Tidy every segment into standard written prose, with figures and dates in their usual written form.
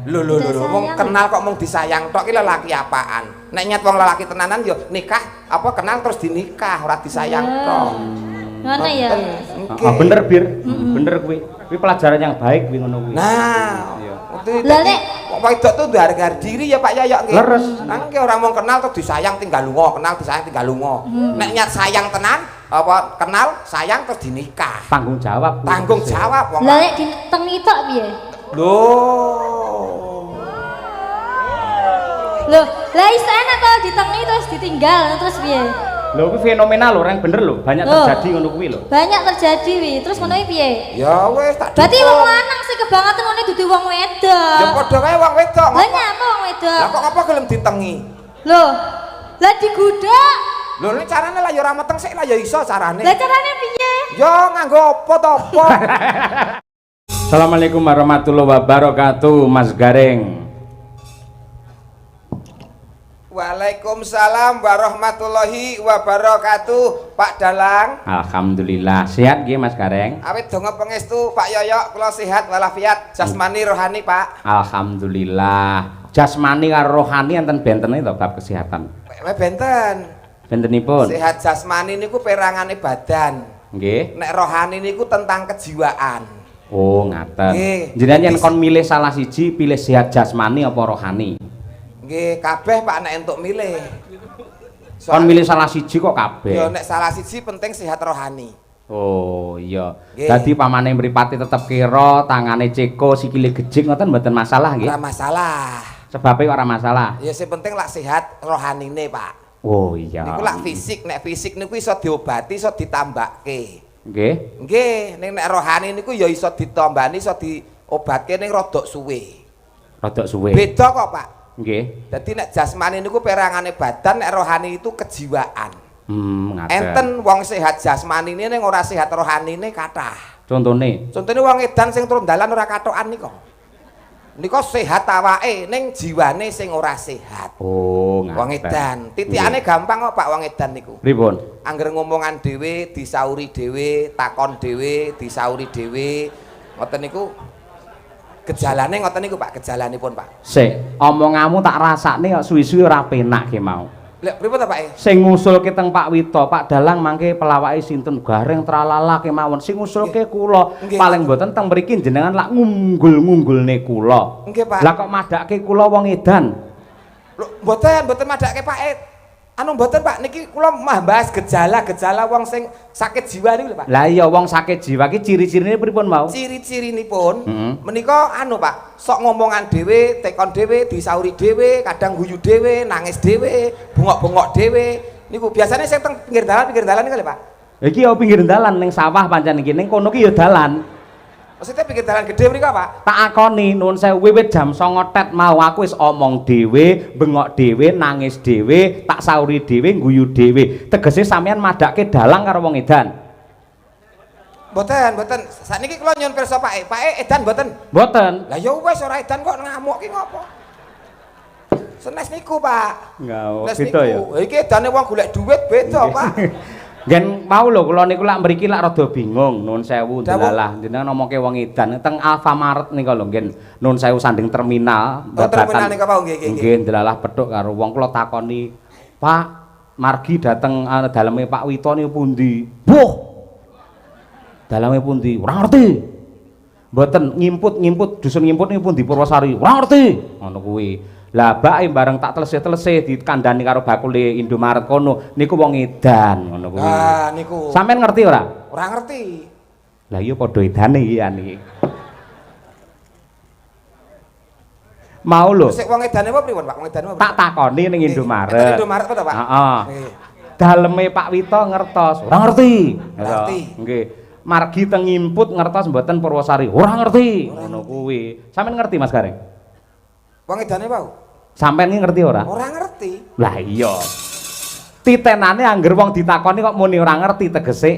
Lho wong kenal kok mung disayang tok ki lelaki apaan? Nek nyet wong lelaki tenanan yo nikah apa kenal terus dinikah ora disayang tok. Ngono ya. Bener Bir. Bener kuwi. Kuwi pelajaran yang baik kuwi ngono kuwi. Nah, Lah nek kok wedok tuh harga diri ya Pak Yoyok nggih. Leres. Nang ki ora mung kenal terus disayang tinggal lunga, kenal disayang tinggal lunga. Nek nyat sayang tenan apa kenal sayang terus dinikah. Tanggung jawab. Tanggung jawab wong. Lah nek ditengi tok piye? Loh, lah iso enak to ditengi terus ditinggal terus piye? Lho kuwi fenomenal lho, orang bener lho, banyak terjadi ngono kuwi lho. Banyak terjadi wi, terus ngono piye? Ya wis tak. Berarti wong lanang sing kebangetan ngene dudu wong wedok. Ya padha kae wong wedok. Lah nyapa wong wedok? Lah kok apa gelem ditengi? Loh, lah digudhak. Lho ini carane lah ya ora meteng sik lah ya iso carane. Lah carane piye? Ya nganggo apa to apa? Assalamualaikum warahmatullahi wabarakatuh, Mas Gareng. Waalaikumsalam warahmatullahi wabarakatuh, Pak Dalang. Alhamdulillah, sehat nggih Mas Gareng? Awit donga pangestu Pak Yoyok kula sehat walafiat jasmani rohani, Pak. Alhamdulillah. Jasmani karo rohani enten bentene to bab kesehatan. Benten. Bentenipun? Sehat jasmani niku perangane badan. Nggih. Nek rohani niku tentang kejiwaan. Oh, ngaten. Nggih. Jenengan yen kon milih salah siji, pilih sehat jasmani apa rohani? Nggih, kabeh Pak nek entuk milih. Kon milih salah siji kok kabeh. Ya nek salah siji penting sehat rohani. Oh iya. Nggih. Dadi pamane mripate tetep kira, tangane ceko, sikile gejik ngoten mboten masalah nggih. Ora masalah. Sebabnya ora masalah. Ya sing penting lak sehat rohanine, Pak. Oh iya. Niku lak fisik, nek fisik niku iso diobati, iso ditambahke. Nggih. Nggih, ning nek rohani niku ya iso ditambani, iso diobatke ning rodok suwe. Rodok suwe. Beda kok, Pak. Nggih. Dadi nek jasmani niku perangane badan, nek rohani itu kejiwaan. Ngaten. Enten wong sehat jasmanine ning ora sehat rohanine kathah. Contone Wong edan sing turun dalan ora katokan nika. Nika sehat awake ning jiwane sing ora sehat. Oh, ngaten. Wong edan, titikane gampang kok Pak wong edan niku. Pripun? Angger ngomongan dhewe, disauri dhewe, takon dhewe, disauri dhewe. Ngoten niku gejalane ngoten niku Pak, gejalanipun Pak. Sik, omonganmu tak rasakne kok suwi-suwi ora penak ki mau. Lha pripun ta Pak? Sing ngusulke teng Pak Wito, Pak Dalang mangke pelawake sinten Gareng tralala kemawon. Sing ngusulke kula. Paling mboten teng mriki jenengan lak ngunggul-ngunggulne kula. Nggih Pak. Lah kok madake kula wong edan. Lho mboten madake Pak. Anu mboten Pak, niki kula mah bahas gejala-gejala wong sing sakit jiwa niku lho Pak. Lah iya wong sakit jiwa ki ciri-cirine pripun mau? Ciri-cirinipun menika anu Pak, sok ngomongan dhewe, tekon dhewe, disauri dhewe, kadang guyu dhewe, nangis dhewe, bengok-bengok dhewe. Niku biasanya sing teng pinggir dalan niku lho Pak. Iki ya pinggir dalan ning sawah pancen iki ning kono ki ya dalan. Maksudnya pinggir dalan gede mriko Pak. Tak akoni nun sewu wiwit jam 09.00 tet mau aku wis omong dhewe, bengok dhewe, nangis dhewe, tak sauri dhewe, guyu dhewe. Tegese sampean madake dalang karo wong edan. Mboten. Sakniki kula nyuwun pirsa Pak. Pak edan mboten? Mboten. Lah ya wis ora edan kok ngamuk ki ngopo? Senes niku Pak. Enggak, beda ya. Iki edane wong golek duit beda Pak. Gen mau lho kula niku lak mriki lak rada bingung nun sewu delalah jenengan ngomongke wong edan teng Alfamart nika lho nggih nun sewu sanding terminal terminal nika Pak nggih. Nggih delalah petuk karo wong kula takoni Pak margi dateng daleme Pak Wito niku pundi? Buh. Daleme pundi? Ora ngerti. Mboten ngimput dusun ngimput niku pundi Purwosari? Ora ngerti. Ngono kuwi. Lah bake bareng tak telesih-telesih dikandani karo bakule Indomaret kono niku wong edan ngono kuwi. Ah niku. Sampeyan ngerti ora? Ora ngerti. Lah iya padha edane iki niki. Mau lho. Sik wong edane apa pripun Pak? Wong edane apa? Tak takoni ning Indomaret. Indomaret apa to Pak? Heeh. Nggih. Daleme Pak Wito ngertos. Ora ngerti. Ngerti. Nggih. Margi teng ngimput ngertos mboten Purwosari. Ora ngerti. Ngono kuwi. Sampeyan ngerti Mas Gareng? Wong edane apa? Sampeyan iki ngerti ora? Ora ngerti. Lah iya. Titenane angger wong ditakoni kok muni ora ngerti tegese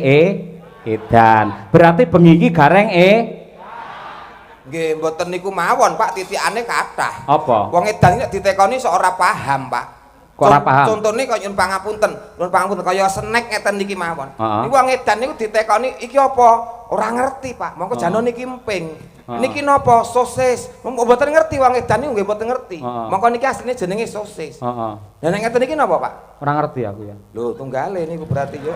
edan. Berarti bengi iki Gareng Nggih, mboten niku mawon Pak, titikane kathah. apa? Wong edan nek ditekoni sok ora paham Pak. Kok ora paham? Contone kaya nyun pangapunten kaya snack ngeten niki mawon. Heeh. Niku wong edan niku ditekoni iki apa? Ora ngerti, Pak. Mongko jano niki emping. Niki napa? Sosis. Mboten ngerti wong edan niku nggih mboten ngerti. Mongko niki asline jenenge sosis. Heeh. Lah nek ngeten niki napa, Pak? Ora ngerti aku ya. Lho, tunggale niku berarti yo.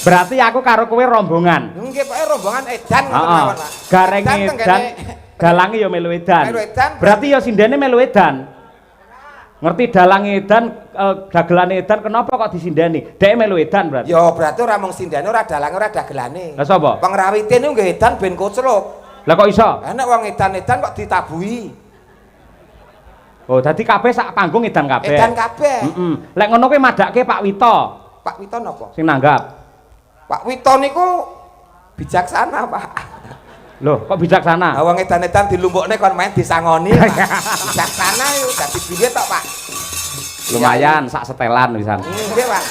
Berarti aku karo kowe rombongan. Nggih, Pak, rombongan edan ngoten Heeh. mawon, Pak. Gareng edan, dalange ya melu edan. Melu edan. Berarti ya sindene melu edan. Ngerti dalange edan, dagelane edan, kenapa kok disindani? Dhek melu edan berarti. Ya berarti ora mung sindane, ora dalange, ora dagelane. Lah sapa? Pengrawite niku nggih edan ben kocluk. Lah kok iso? Enak wong edan-edan kok ditabuhi. Oh, dadi kabeh sak panggung edan kabeh. Edan kabeh. Heeh. Lek ngono kowe madake Pak Wito Pak Wito napa? sing nanggap. Pak Wito niku bijaksana, Pak. Loh, kok bijaksana? Wong edan-edan dilumbukne kon main disangoni, Pak. Bijaksana yo dadi piye tok, Pak? Lumayan sak setelan pisan. Nggih, Pak.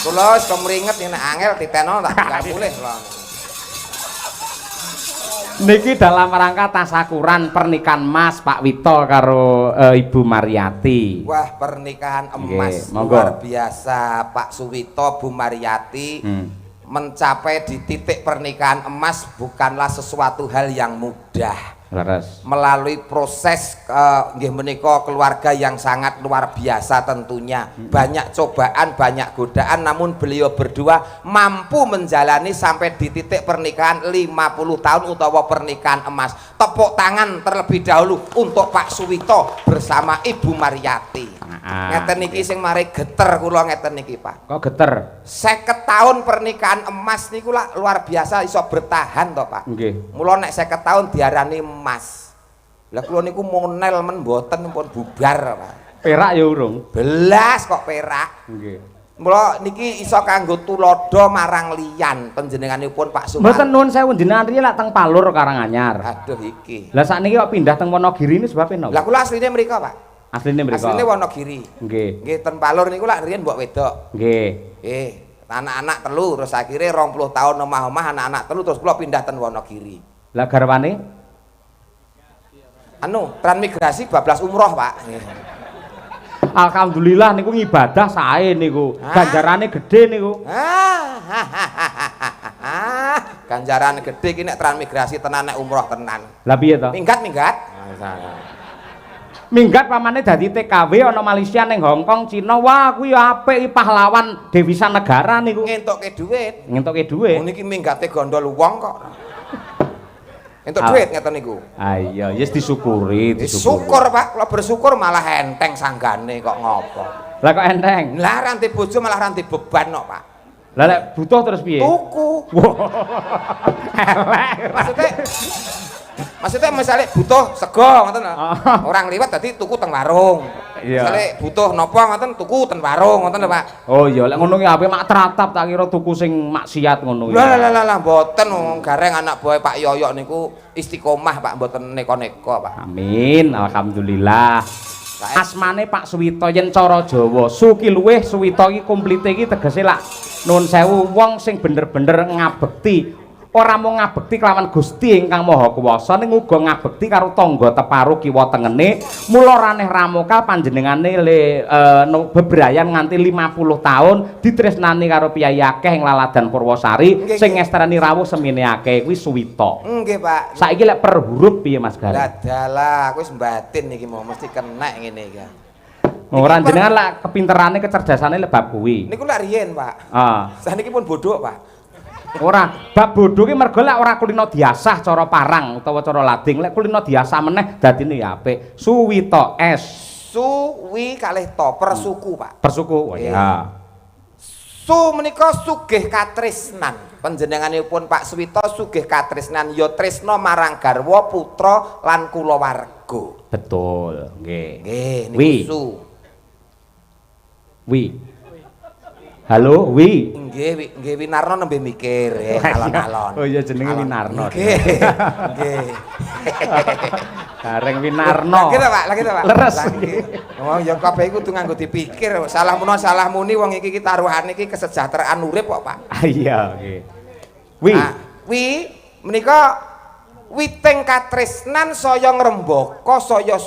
Kula wis kemringet yen angel diteno tak 30 kula. Niki dalam rangka tasakuran pernikahan Mas Pak Wito karo Ibu Mariati. Wah, pernikahan emas Nggih, monggo. luar biasa, Pak Suwito, Bu Mariati. Mencapai di titik pernikahan emas bukanlah sesuatu hal yang mudah. Leres. Melalui proses nggih menika keluarga yang sangat luar biasa tentunya. Banyak cobaan, banyak godaan, namun beliau berdua mampu menjalani sampai di titik pernikahan 50 tahun utawa pernikahan emas. Tepuk tangan terlebih dahulu untuk Pak Suwito bersama Ibu Mariati. Ngeten niki sing mari geter kula ngeten niki, Pak. Kok geter? 50 tahun pernikahan emas niku lah luar biasa iso bertahan toh, Pak. Nggih. Mula nek 50 tahun diarani emas. Lah kula niku monel men mboten pun bubar, Pak. Perak ya urung. Belas kok perak. Nggih. Mula niki iso kanggo tulodo marang liyan panjenenganipun Pak Sumardi. Mboten nuwun sewu jenengan riyen lak teng Palur Karanganyar. Aduh iki. Lah sakniki kok pindah teng Wonogiri ini sebab napa? Lah kula asline mriko, Pak. Asline mriko. Asline Wonogiri. Nggih. Nggih ten Palur niku lak riyen mbok wedok. Nggih. Anak-anak telu terus akhirnya 20 tahun omah-omah anak-anak telu terus kula pindah ten Wonogiri. Lah garwane? Anu, transmigrasi bablas umroh, Pak. Alhamdulillah niku ngibadah sae niku. Ganjarane gedhe niku. Ganjaran gede iki nek transmigrasi tenan nek umroh tenan. Lah piye to? Minggat. Minggat pamane dadi TKW ana Malaysia ning Hongkong, Cina. Wah, kuwi apik iki pahlawan devisa negara niku. Ngentuke dhuwit. Ngentuke dhuwit. Niki minggate gondol wong kok. Entuk dhuwit ngeten niku. Ah iya, wis disyukuri, Syukur, Pak. Kalau bersyukur malah enteng sanggane kok ngopo. Lah kok enteng? Lah rantai bojo malah rantai beban kok, Pak. Lah lek butuh terus piye? Tuku. Elek. Maksudnya misalnya butuh sego ngoten lho. Orang liwat tadi tuku teng warung. Iya. Misalnya butuh napa ngoten tuku teng warung ngoten lho, Pak. Oh iya, lek ngono ki ape mak teratap tak kira tuku sing maksiat ngono ki. Lah mboten gareng anak buah Pak Yoyok niku istiqomah, Pak, mboten neko-neko, Pak. Amin, alhamdulillah. Asmane Pak Suwito yen cara Jawa, Suki luweh Suwito iki komplite iki tegese lak nuwun sewu wong sing bener-bener ngabekti. Ora mung ngabekti kelawan Gusti ingkang Maha Kuwasa ning uga ngabekti karo tangga teparu kiwa tengene. Mula raneh ramoka panjenengane bebrayan nganti 50 tahun ditresnani karo piyai akeh ing Laladan Purwosari sing ngesterani rawuh semene akeh kuwi Suwito. Nggih, Pak. Saiki lek per huruf piye Mas Gar? Lah dalah aku wis mbatin iki mau mesti kenek ngene iki. Ora jenengan lek kepinterane kecerdasane lek bab kuwi. Niku lak riyen, Pak. Saniki pun bodoh, Pak. Ora, bab bodho ki mergo lek ora kulino diasah cara parang utawa cara lading, lek kulino diasah meneh dadine ya apik. Suwito S. Suwi kalih to persuku, Pak. Persuku. Oh ya. Su menika sugih katresnan. Panjenenganipun Pak Suwito sugih katresnan ya tresna marang garwa, putra lan kulawarga. Betul, nggih. Nggih, niku su. Wi. Halo, Wi. Nggih Winarno nembe mikir alon-alon. Oh iya jenenge Winarno. Nggih. Nggih. Bareng Winarno. Lagi to, Pak. Leres. Oh ya kabeh iku kudu nganggo dipikir. Salah menawa salah muni wong iki taruhane iki kesejahteraan urip kok, Pak. Iya, nggih. Wi. Wi menika witing katresnan saya ngrembaka saya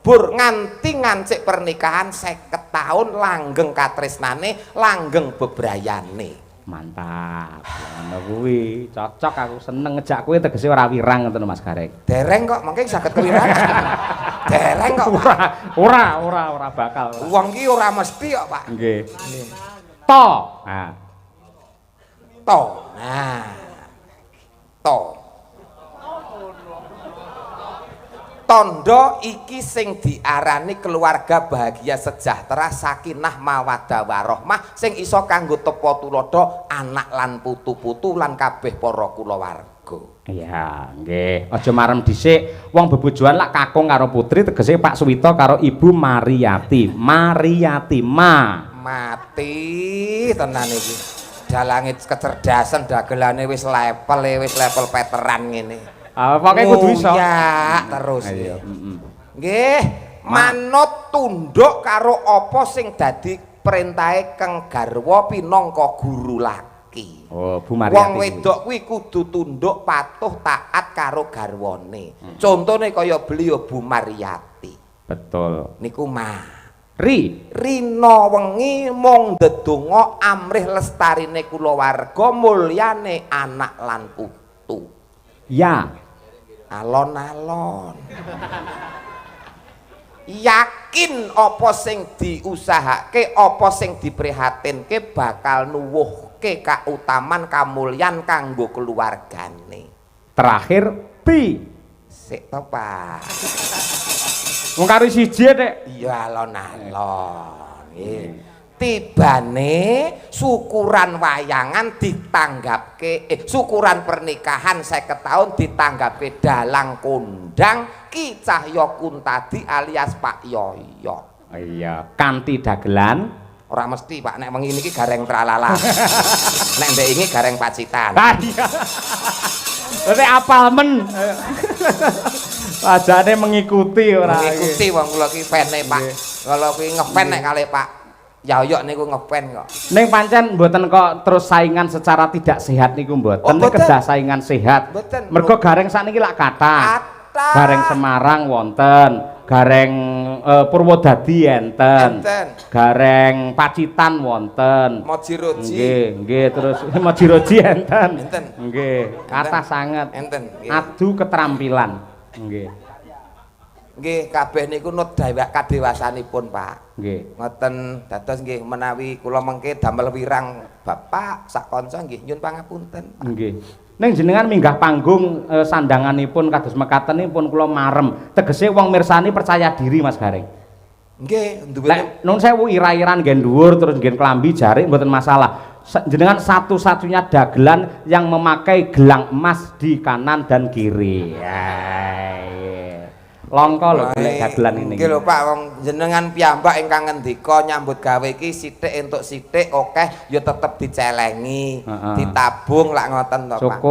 Bur nganti ngancik pernikahan 50 tahun langgeng katresnane, langgeng bebrayane. Mantap. Ngono kuwi, cocok aku seneng ngejak kowe tegese ora wirang ngoten Mas Gareng. Dereng kok mengke saged kewirangan. Dereng kok. Ora bakal. Wong ki ora mesti kok, Pak. Nggih. To. Nah. To. Nah. To. Tondo iki sing diarani keluarga bahagia sejahtera sakinah mawaddah warahmah sing iso kanggo tepa tulodo anak lan putu-putu lan kabeh para kulawarga. Iya, nggih. Aja marem dhisik wong bebojoan lak kakung karo putri tegese Pak Suwito karo Ibu Mariyati. Mariyati mati tenan iki. Dalange kecerdasan dagelane wis level veteran ngene. Pokoke kudu iso. Ya, terus nggih. Nggih, manut tunduk karo apa sing dadi perintahe Kang Garwa pinangka guru laki. Oh, Bu Mariyati. Wong wedok kuwi kudu tunduk patuh taat karo garwane. Contone kaya beliau Bu Mariyati. Betul. Niku mah Rina wengi mung ndedonga amrih lestarine kulawarga mulyane anak lan putu. Ya. Alon-alon. Yakin apa sing diusahake, apa sing diprihatinke bakal nuwuhke kautaman kamulyan kanggo keluargane. Terakhir pi. Sik to, Pak. Wong karo siji Nek. Iya alon-alon. Nggih. Tibane syukuran wayangan ditanggapke syukuran pernikahan 50 tahun ditanggapke dalang kondang Ki Cahya Kuntadi alias Pak Yoyo. Iya, kanthi dagelan ora mesti Pak nek wengi niki gareng tralala. Nek ndek iki gareng pacitan. Ah iya. Berarti apal men. Wajane mengikuti ora. Mengikuti wong kula ki fane Pak. Kalau kuwi ngefan nek kalih Pak Yoyo niku ngefan kok. Ning pancen mboten kok terus saingan secara tidak sehat niku mboten. Oh, kedah saingan sehat. Mergo gareng sakniki lak kathah. Gareng Semarang wonten, gareng Purwodadi enten. Gareng Pacitan wonten. Mojiroji. Nggih, terus Mojiroji enten. Enten. Nggih, kathah sanget. Enten. Adu keterampilan. Nggih. Nggih, kabeh niku nut kadewasanipun, Pak. Nggih. Ngoten dados nggih menawi kula mengke damel wirang Bapak sak kanca nggih nyun pangapunten. Nggih. Ning jenengan minggah panggung sandanganipun kados mekatenipun kula marem. Tegese wong mirsani percaya diri Mas Gareng. Nggih, Lek nun sewu ira-iran ngen dhuwur terus ngen klambi jarik mboten masalah. Jenengan satu-satunya dagelan yang memakai gelang emas di kanan dan kiri. Longko lho golek dagelan ini. Nggih lho Pak, wong jenengan piyambak ingkang ngendika nyambut gawe iki sithik entuk sithik akeh ya tetep dicelengi, ditabung lak ngoten to Pak.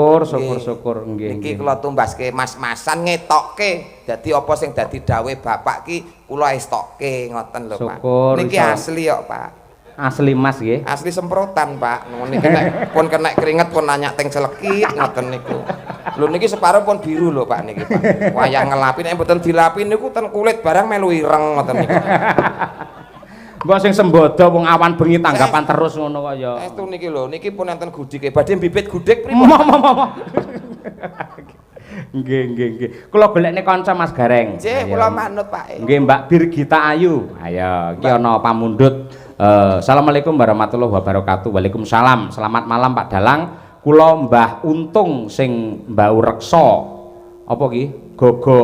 Syukur nggih. Niki kula tumbaske mas-masan ngetokke. Dadi apa sing dadi dawuh Bapak ki kula estokke ngoten lho Pak. Niki asli kok Pak. Asli Mas nggih. Asli semprotan Pak. Niki nek pun kena keringet pun nanya teng celekit ngoten niku. Lho niki separo pun biru lho Pak niki Pak. Wayang ngelapi nek mboten dilapi niku ten kulit barang melu ireng ngoten niku. Mbok sing sembodo wong awan bengi tanggapan terus ngono kok ya. Estu niki lho, niki pun enten gudike. Badhe bibit gudik pripun? Nggih. Kula golekne kanca Mas Gareng. Nggih, kula manut Pak. Nggih, Mbak Birgita Ayu. Ayo, iki ana pamundhut. Assalamualaikum warahmatullahi wabarakatuh. Waalaikumsalam. Selamat malam Pak Dalang. Kula Mbah Untung sing Mbau Reksa. Apa ki? Gogo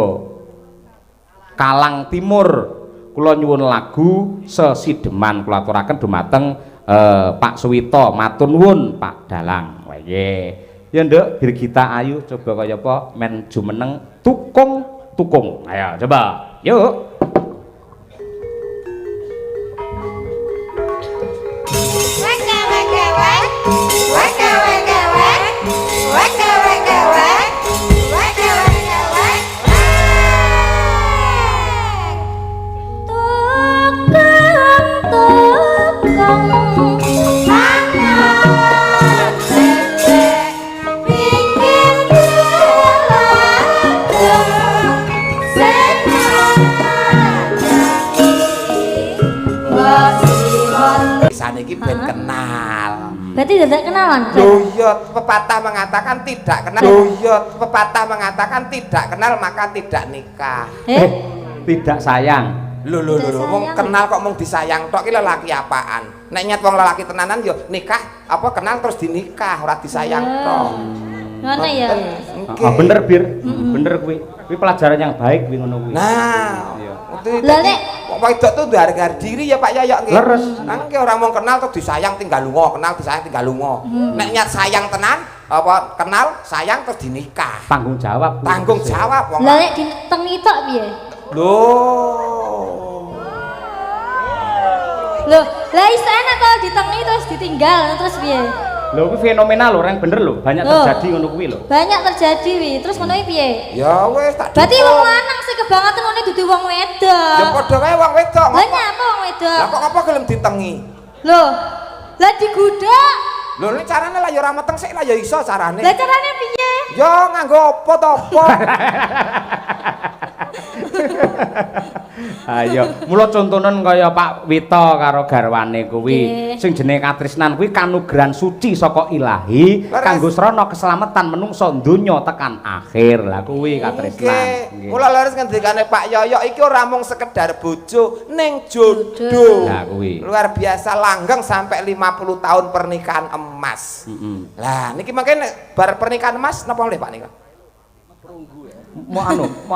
Kalang Timur. Kula nyuwun lagu Sesideman kula aturaken dumateng Pak Suwito. Matur nuwun Pak Dalang. Wah nggih. Ya Nduk Birgita Ayu coba kaya apa men jumeneng tukung. Ayo coba. Yuk. Senang biasane iki ben kenal. Berarti tidak kenalan. Loh iya, pepatah mengatakan tidak kenal. Loh iya, pepatah mengatakan tidak kenal maka tidak nikah. Tidak sayang. Lho wong kenal kok mung disayang tok ki lelaki apaan? Nek nyet wong lelaki tenanan yo nikah apa kenal terus dinikah ora disayang tok. Ngono ya. Bener Bir. Bener kuwi. Kuwi pelajaran yang baik kuwi ngono kuwi. Nah, Lah nek kok wedok tuh harga diri ya Pak Yoyok nggih. Leres. Nang ki orang mau kenal terus disayang tinggal lunga, kenal disayang tinggal lunga. Nek nyat sayang tenan apa kenal sayang terus dinikah. Tanggung jawab. Tanggung jawab wong. lah nek ditengi tok piye? Loh. Loh, lah iso enak to ditengi terus ditinggal terus piye? Lho kuwi fenomenal lho, orang bener lho, banyak Loh. terjadi ngono kuwi lho. Banyak terjadi wi. Terus ngono iki piye? Ya wis tak. Berarti wong lanang sing kebangetan ngene dudu wong wedok. Ya padha kae wong wedok. Lah nyapa wong wedok? Lah kok apa gelem ditengi? Loh, lah digudhok. Lho ini carane lah ya ora meteng sik lah ya iso carane. Lah carane piye? Ya nganggo apa to apa? Ayo, mula contonen kaya Pak Wito karo garwane kuwi. Nggih. Sing jenenge katresnan kuwi kanugrahan suci saka Ilahi kanggo srana keselamatan menungso donya tekan akhir. Lah kuwi katresnan. Nggih. Mula leres ngendikane Pak Yoyok iki ora mung sekedar bojo ning jodoh. Lah kuwi. Luar biasa langgeng sampai 50 tahun pernikahan emas. Lah niki mangke nek bar pernikahan emas napa oleh Pak nika? Mau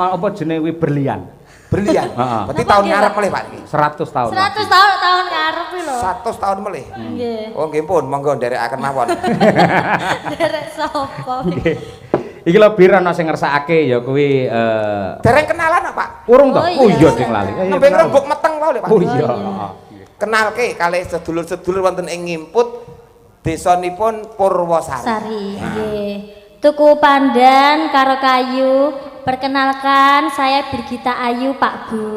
apa jenenge kuwi berlian. Berlian. Heeh. Berarti Napa tahun nggih, ngarep Pak? oleh Pak niki. 100 tahun. 100 tahun ngarep iki lho. 100 tahun melih. Nggih. Oh nggih pun monggo nderekaken mawon. Derek sapa? Nggih. Iki lho Bir ana sing ngersakake ya kuwi Dereng kenalan Pak. urung to? Oh, Oh iya. iya sing lali. Ayo, Nembe kenal. rembug meteng wae lho Pak. Oh iya. Kenalke kalih sedulur-sedulur wonten ing Ngimput desanipun Purwosari. Sari, nggih. Tuku pandan karo kayu. Perkenalkan saya Birgita Ayu, Pak Bu.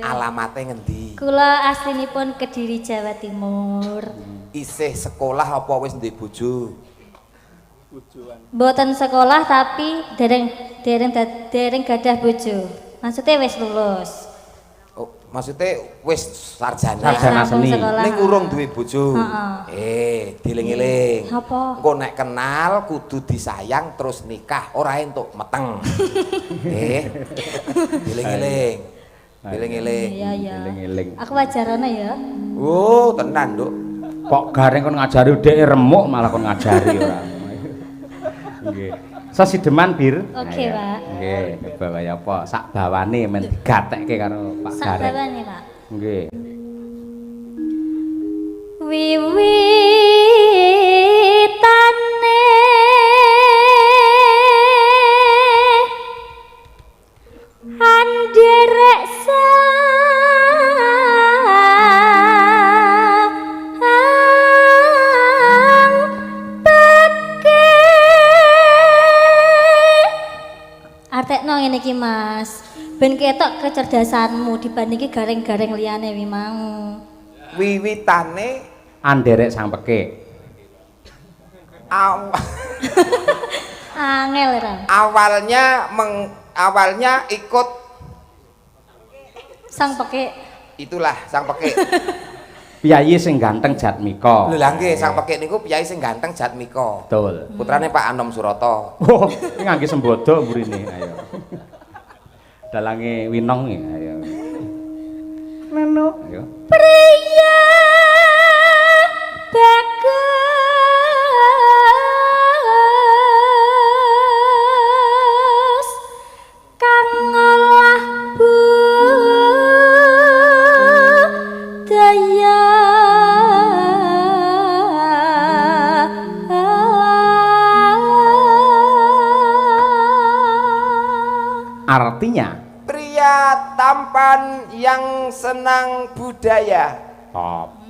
Alamate ngendi? Kula aslinipun Kediri, Jawa Timur. Isih sekolah apa wis ndek bojo? Mboten sekolah tapi dereng gadah bojo. Maksudnya wis lulus. Oh, maksudnya wis sarjana. Sarjana Langsung seni. sekolah. Ning urung duwe bojo. Heeh. Dieling-eling. Apa? Engko nek kenal kudu disayang terus nikah, ora entuk meteng. Dieling-eling. Dieling-eling. Iya, iya. Eling-eling. Aku wajarane ya. Oh, tenan, Nduk. Kok gareng kon ngajari dhek remuk malah kon ngajari ora. Nggih. Sasideman Bir. Oke, Pak. Nggih, coba kaya apa sak bawane men digatekke karo Pak Sak Gareng. bawane, Pak. Nggih. Wiwitane anderek sang peke artekno ngene iki Mas ben ketok kecerdasanmu dibandingke gareng-gareng liyane wi mau. Wiwitane Anderek sang pekik. Angel ra. awalnya ikut Sang peke. itulah sang pekik. Piyayi sing ganteng Jatmika. Lho lah nggih, sang pekik niku piyai sing ganteng Jatmika. Betul. Putrane Pak Anom Surata. Oh, ini ngangge sembodo mburine ayo. Dalange winong ya ayo. Neno. Ayo. Priya bagus kang ngolah budaya Artinya Pria tampan yang senang budaya. top.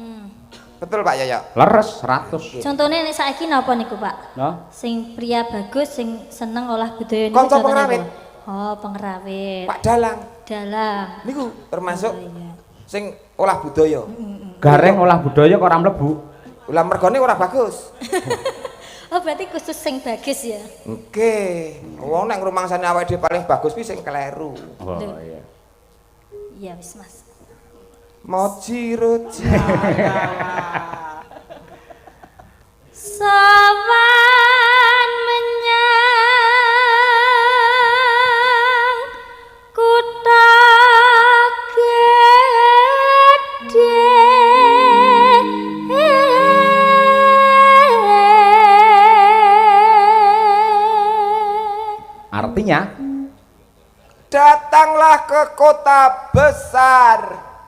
Betul Pak Yoyo? Leres 100. contohnya nek saiki napa niku Pak? No? Sing pria bagus sing seneng olah budaya niku Konco contohnya pengrawit. apa? Oh, pengrawit. Pak Dalang. Dalang. Niku termasuk Oh, iya. sing olah budaya. Gareng olah budaya kok ora mlebu. Ulah mergone ora bagus. Oh, berarti khusus sing bagus ya. Oke. Wong nek ngrumangsane awake dhewe paling bagus kuwi sing kleru. Oh Loh. iya. Iya wis Mas. Moji roji. Sawan menyang kutha gedhe. Artinya Datanglah ke kota besar.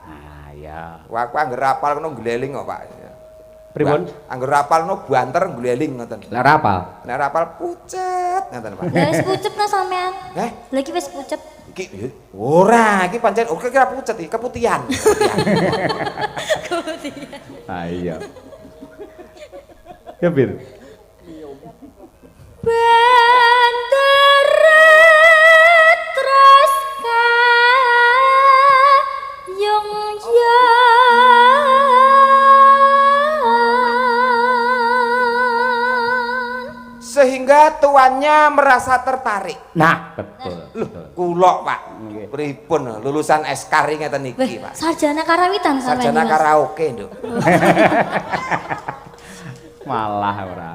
nah ya Wah, aku angger apal kono gleling kok, Pak. pripun Angger apal kono banter gleling ngoten. lek rapal Nek apal pucet ngoten, Pak. Lah wis pucet nah sampean. Eh, Lagi wis pucet. iki ora, iki pancen oke kira pucet iki, keputihan. ah iya ya bir Bandarat Traska Yung Sehingga tuannya merasa tertarik. nah betul Kulok, Pak. Nggih. Pripun lulusan Eskari ngeten iki, Pak. sarjana karawitan sampean. Sarjana Mas. karaoke, Nduk. malah ora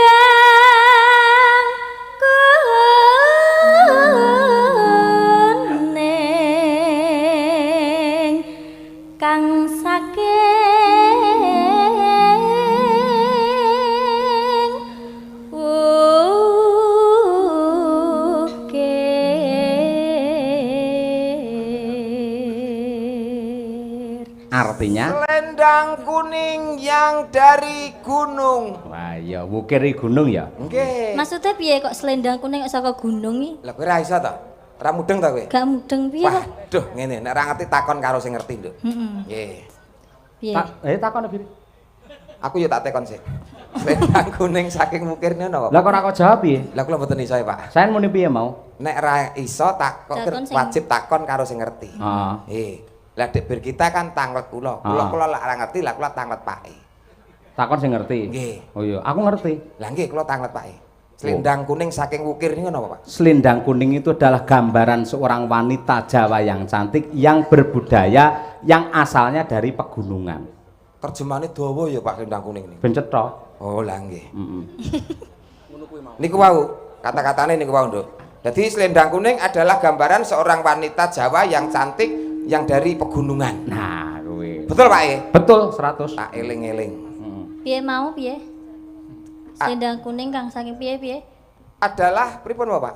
Selendang kuning kang saking ukir. artinya Selendang kuning yang dari gunung. wah ya wukiri gunung ya Nggih. Maksudnya piye kok selendang kuning kok saka gunung iki? Lah kowe ra iso to? Ra mudeng to kowe? Gak mudeng piye kok? Waduh, ngene, nek ra ngerti takon karo sing ngerti, Nduk. Heeh. Nggih. Piye? takon bir Aku yo tak tekon sih. Selendang kuning saking mukirne napa? lah kok ora kok jawab piye Lah kula mboten iso ya, Pak. saya muni piye mau Nek ra iso tak kok Takon sing- wajib takon karo sing ngerti. heeh Lah dek bir kita kan tanglet kula. Kula lak ra ngerti, lah kula tanglet Pake. takon sing ngerti Nggih. oh iya aku ngerti Lah nggih kula tanglet Pake. Selendang kuning saking wukir niku napa, Pak? selendang kuning itu adalah gambaran seorang wanita Jawa yang cantik yang berbudaya yang asalnya dari pegunungan Terjemahane dawa ya Pak selendang kuning niku. ben cetha Oh, lah nggih. heeh Niku wau, kata-katane niku wau, Nduk. Jadi selendang kuning adalah gambaran seorang wanita Jawa yang cantik yang dari pegunungan. nah kowe Betul, Pak ya? betul 100 Tak eling-eling. heeh Piye mau piye? Selendang kuning kang saking piye-piye? Adalah pripun, Pak?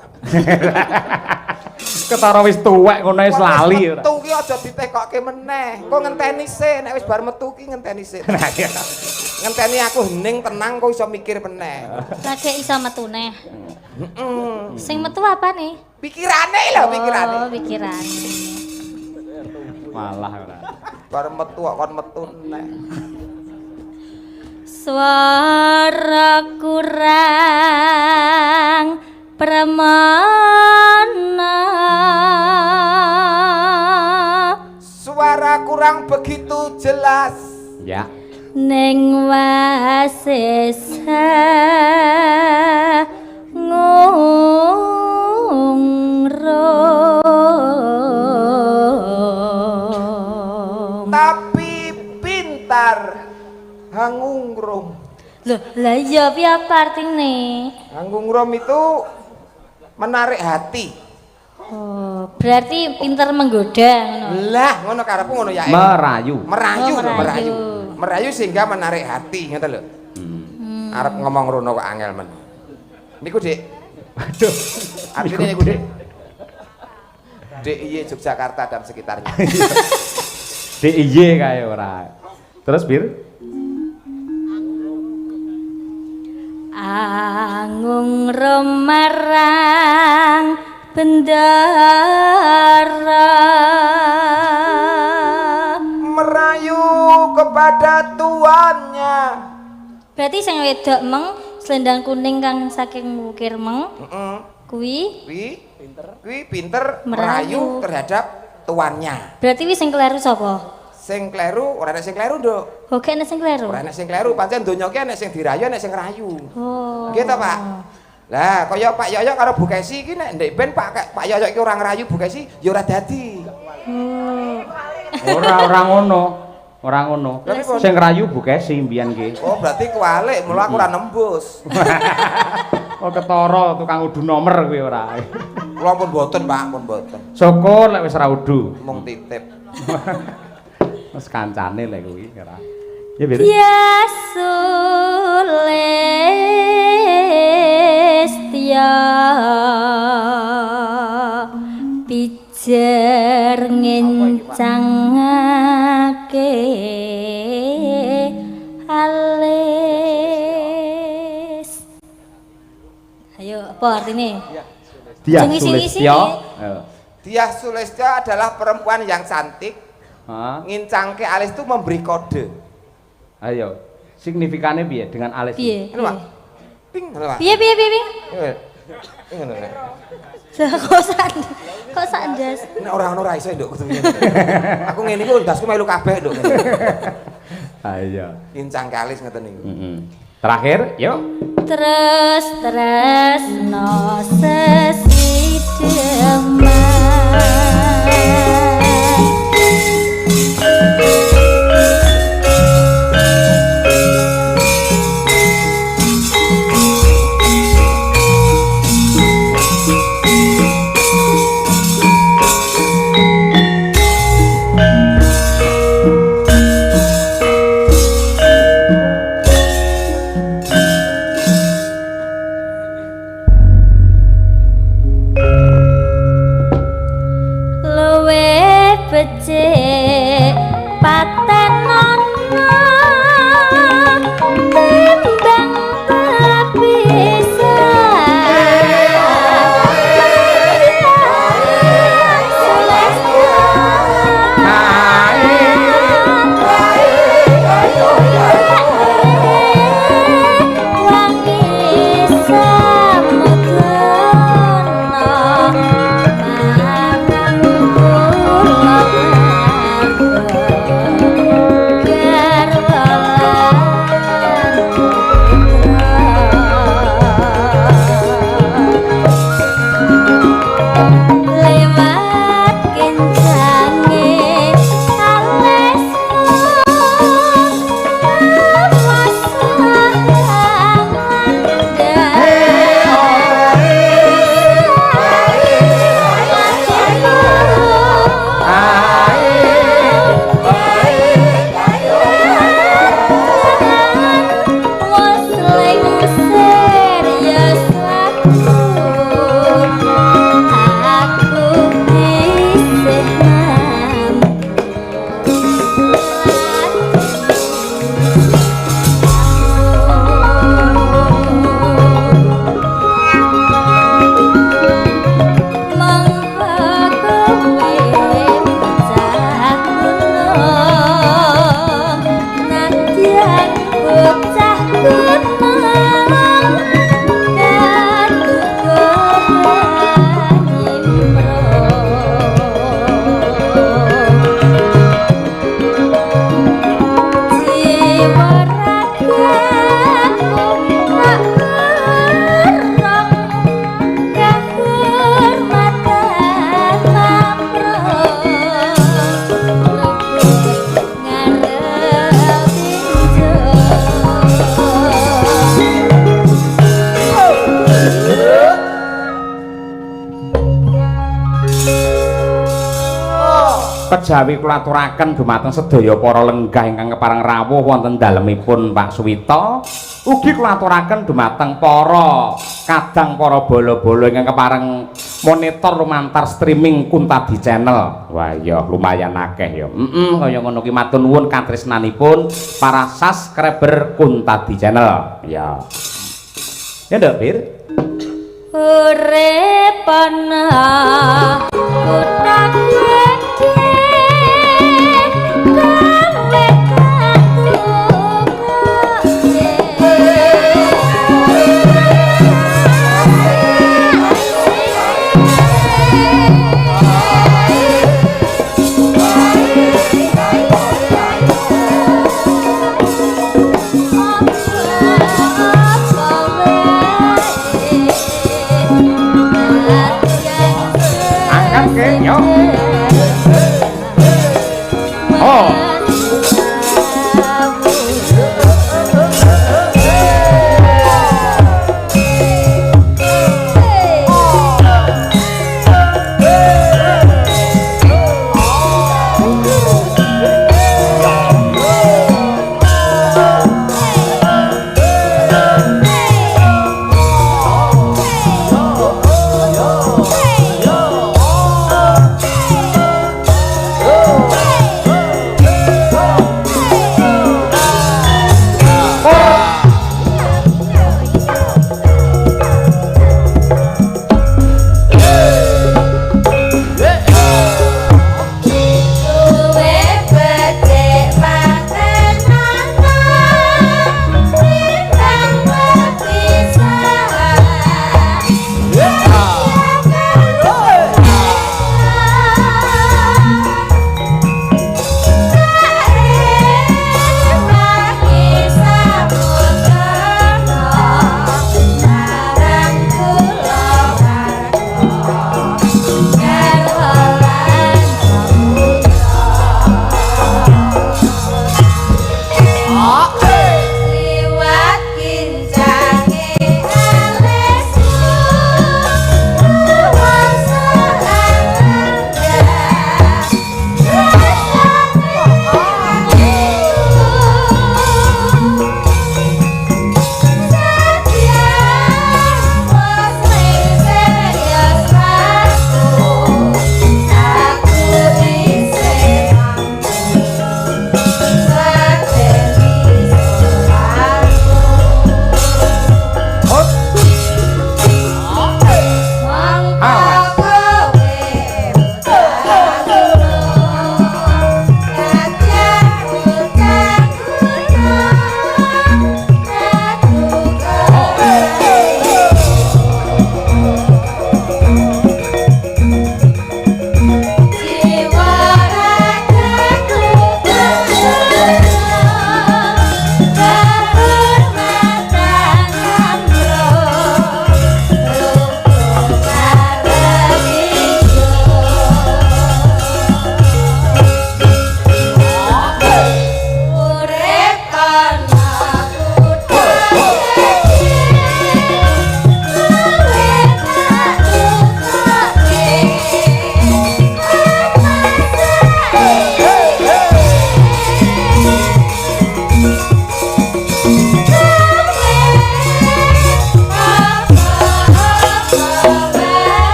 ketara wis tuwek ngono wis lali ora Metu ki aja ditekokke meneh. Kok ngenteni sik, nek wis bar metu ki ngenteni sik. Ngenteni aku hening tenang kok iso mikir meneh. Lagi iso metu neh. Heeh. Sing metu apa nih? Pikirane lho, pikirane. Oh, pikiran. malah ora Bar metu kok kon metu meneh. Suara kurang permana. Suara kurang begitu jelas. ya Ning wasesa ngungrum. Tapi pintar hangungrum. Loh, lah iya piye apa artine? Hangungrum itu menarik hati. Oh, berarti pinter menggoda ngono. Lah, ngono karepku ngono ya. merayu Merayu, Oh, lho, merayu. merayu. Merayu sehingga menarik hati, ngoten lho. Arep ngomong rono kok angel men. Niku, Dik. waduh Artinya niku, Dik. DIY Yogyakarta dan sekitarnya. DIY kae ora terus bir Angung romarang bendara Merayu kepada tuannya. berarti sing wedok meng selendang kuning kang saking mukir meng Heeh. kuwi Kuwi pinter Merayu. merayu terhadap tuannya. berarti wis sing kleru sapa? Sing kleru, ora ana sing kleru, Nduk. Oke ana sing kleru. Ora ana sing kleru, pancen donya ki ana sing dirayu, ana sing rayu. Oh. Nggih ta, Pak? Lah kaya Pak Yoyo karo Bu Kesi iki nek ndek ben Pak Yoyo iki ora ngrayu Bu Kesi ya ora dadi. Ora ngono. Ora ngono. Tapi Sing ngrayu Bu Kesi mbiyen ki. Oh berarti kualik mula aku ora nembus. Oh ketara tukang udu nomor kuwi ora. Kula pun mboten Pak, pun mboten. Syukur lek wis ora udu. Mung titip. Wis kancane lek kuwi ora. Ya Bir. Ya Sulestia pijer ngencangake alis. Ayo apa artinya? Diah Sing-sing-sing. Sulistya. Diah Sulistya adalah perempuan yang cantik. Hah? Ngincangke alis itu memberi kode. Ayo. Signifikannya piye dengan alis? Piye? Ini Pak. Ping, ngono Pak. Piye? Ini ngono. Kok sandas? Nek ora ono ra iso nduk kudu ngene. Aku ngene iki ndasku melu kabeh nduk. Ayo. Ngincangke alis ngeten niku. Terakhir, yuk. Terus no sesideman. kejawi kula aturaken dumateng sedaya para lenggah ingkang kepareng rawuh wonten dalemipun Pak Suwita. Ugi kula aturaken dumateng para kadang para bala-bala ingkang kepareng monitor lumantar streaming Kuntadi Channel. Wah ya lumayan akeh ya. Kaya ngono ki matur nuwun katresnanipun para subscriber Kuntadi Channel. Ya. Ya ndak, Bir? Uripana kutang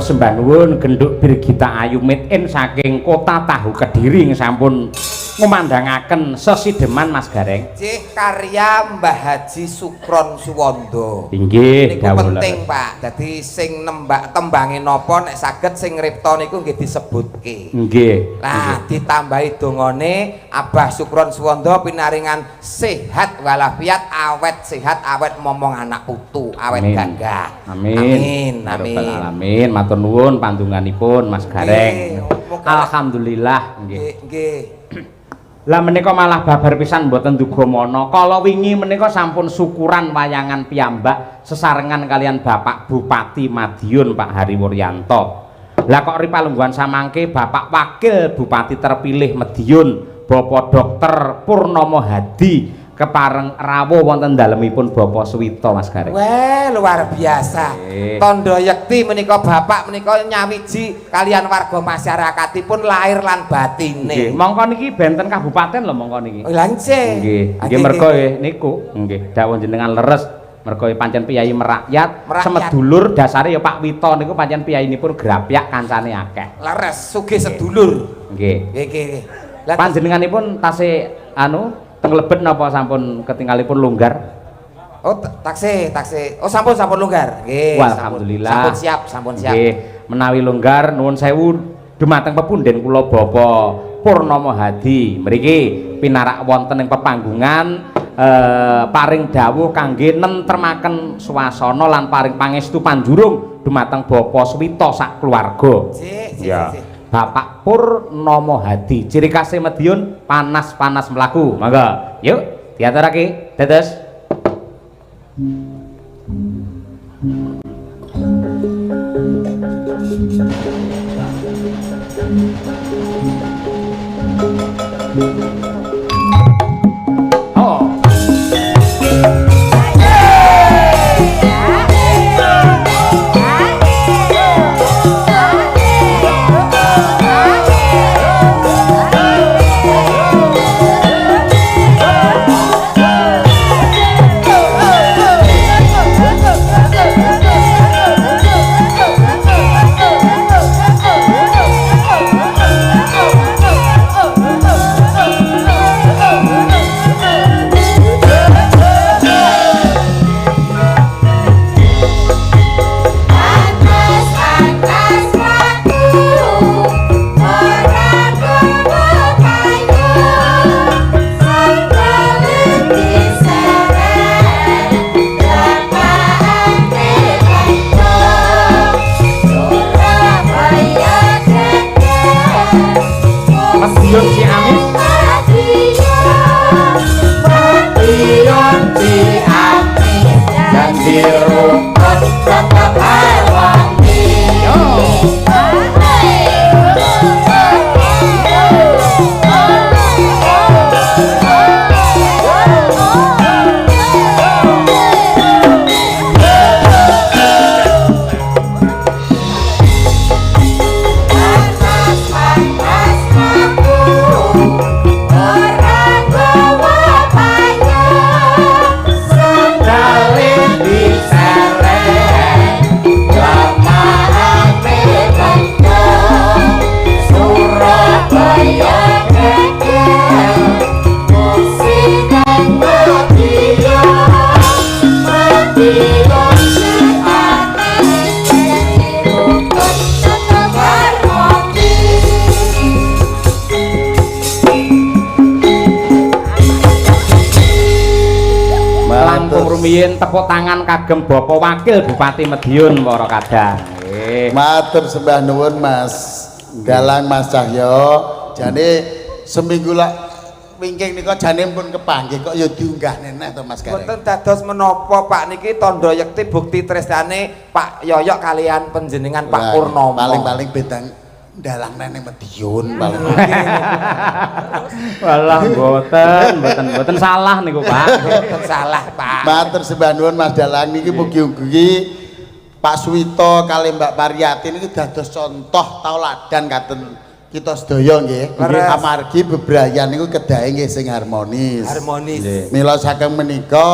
sembah nuwun genduk Birgita Ayu made in saking kota Tahu Kediri sampun ngumandangaken sesideman Mas Gareng. Cih karya Mbah Haji Sukron Suwondo. Inggih, niku penting Pak. Dadi sing nembak tembange napa nek saged sing ngripta niku nggih disebutke. Nggih. Lah ditambahi dongane Abah Sukron Suwondo pinaringan sehat walafiat awet sehat awet momong anak putu awet gagah. Amin. Amin. Amin. Matur nuwun pandunganipun Mas Gareng. Alhamdulillah nggih. Nggih. Lah menika malah babar pisan mboten duga mono. Kala wingi menika sampun syukuran wayangan piyambak sesarengan kalian Bapak Bupati Madiun Pak Hari Wuryanto. Lah kok ripalungguhan samangke Bapak Wakil Bupati terpilih Madiun Bapak Dr. Purnomo Hadi kepareng rawuh wonten dalemipun Bapak Suwito Mas Gareng. Wah, luar biasa. Tondo yekti menika Bapak menika nyawiji kalian warga masyarakatipun lahir lan batine. Nggih, mongko niki benten kabupaten lho mongko niki. Oh, lha nggih. Nggih merga niku nggih dawuh jenengan leres merga pancen piyai merakyat semedulur dasare ya Pak Wito niku pancen piyayinipun grapyak kancane akeh. Leres sugih sedulur. Nggih. Nggih. Panjenenganipun tasih teng lebet napa sampun ketinggalipun longgar? Oh, taksi. Oh, sampun longgar. Nggih. Alhamdulillah. Sampun siap. Nggih, menawi longgar nuwun sewu dumateng pepunden kula Bapak Purnomo Hadi. Mriki pinarak wonten ing pepanggungan paring dawuh kangge nentremaken swasana lan paring pangestu panjurung dumateng Bapak Suwito sak keluarga. Sih. Bapak Purnomo Hadi, ciri khasnya Madiun panas-panas melaku. Mangga, yuk diaturake, dados. Rumiyin tepuk tangan kagem Bapak Wakil Bupati Madiun para kadang. Matur sembah nuwun Mas Dalang Mas Cahyo. Jane seminggu lak wingking nika jane pun kepanggih kok ya diunggah neneh to Mas Gareng. Mboten dados menapa Pak niki tandha yekti bukti tresnane Pak Yoyok kalian panjenengan Pak Purnomo. Paling-paling bedang dalang nene Madiun paling. Walah mboten salah niku Pak. Mboten salah Pak. Matur sembah nuwun Mas Dalang niki mugi-mugi Pak Suwito kali Mbak Pariyati niki dados contoh tauladan katen kita sedaya nggih. Amargi bebrayan niku kedahe nggih sing harmonis. Mila saking menika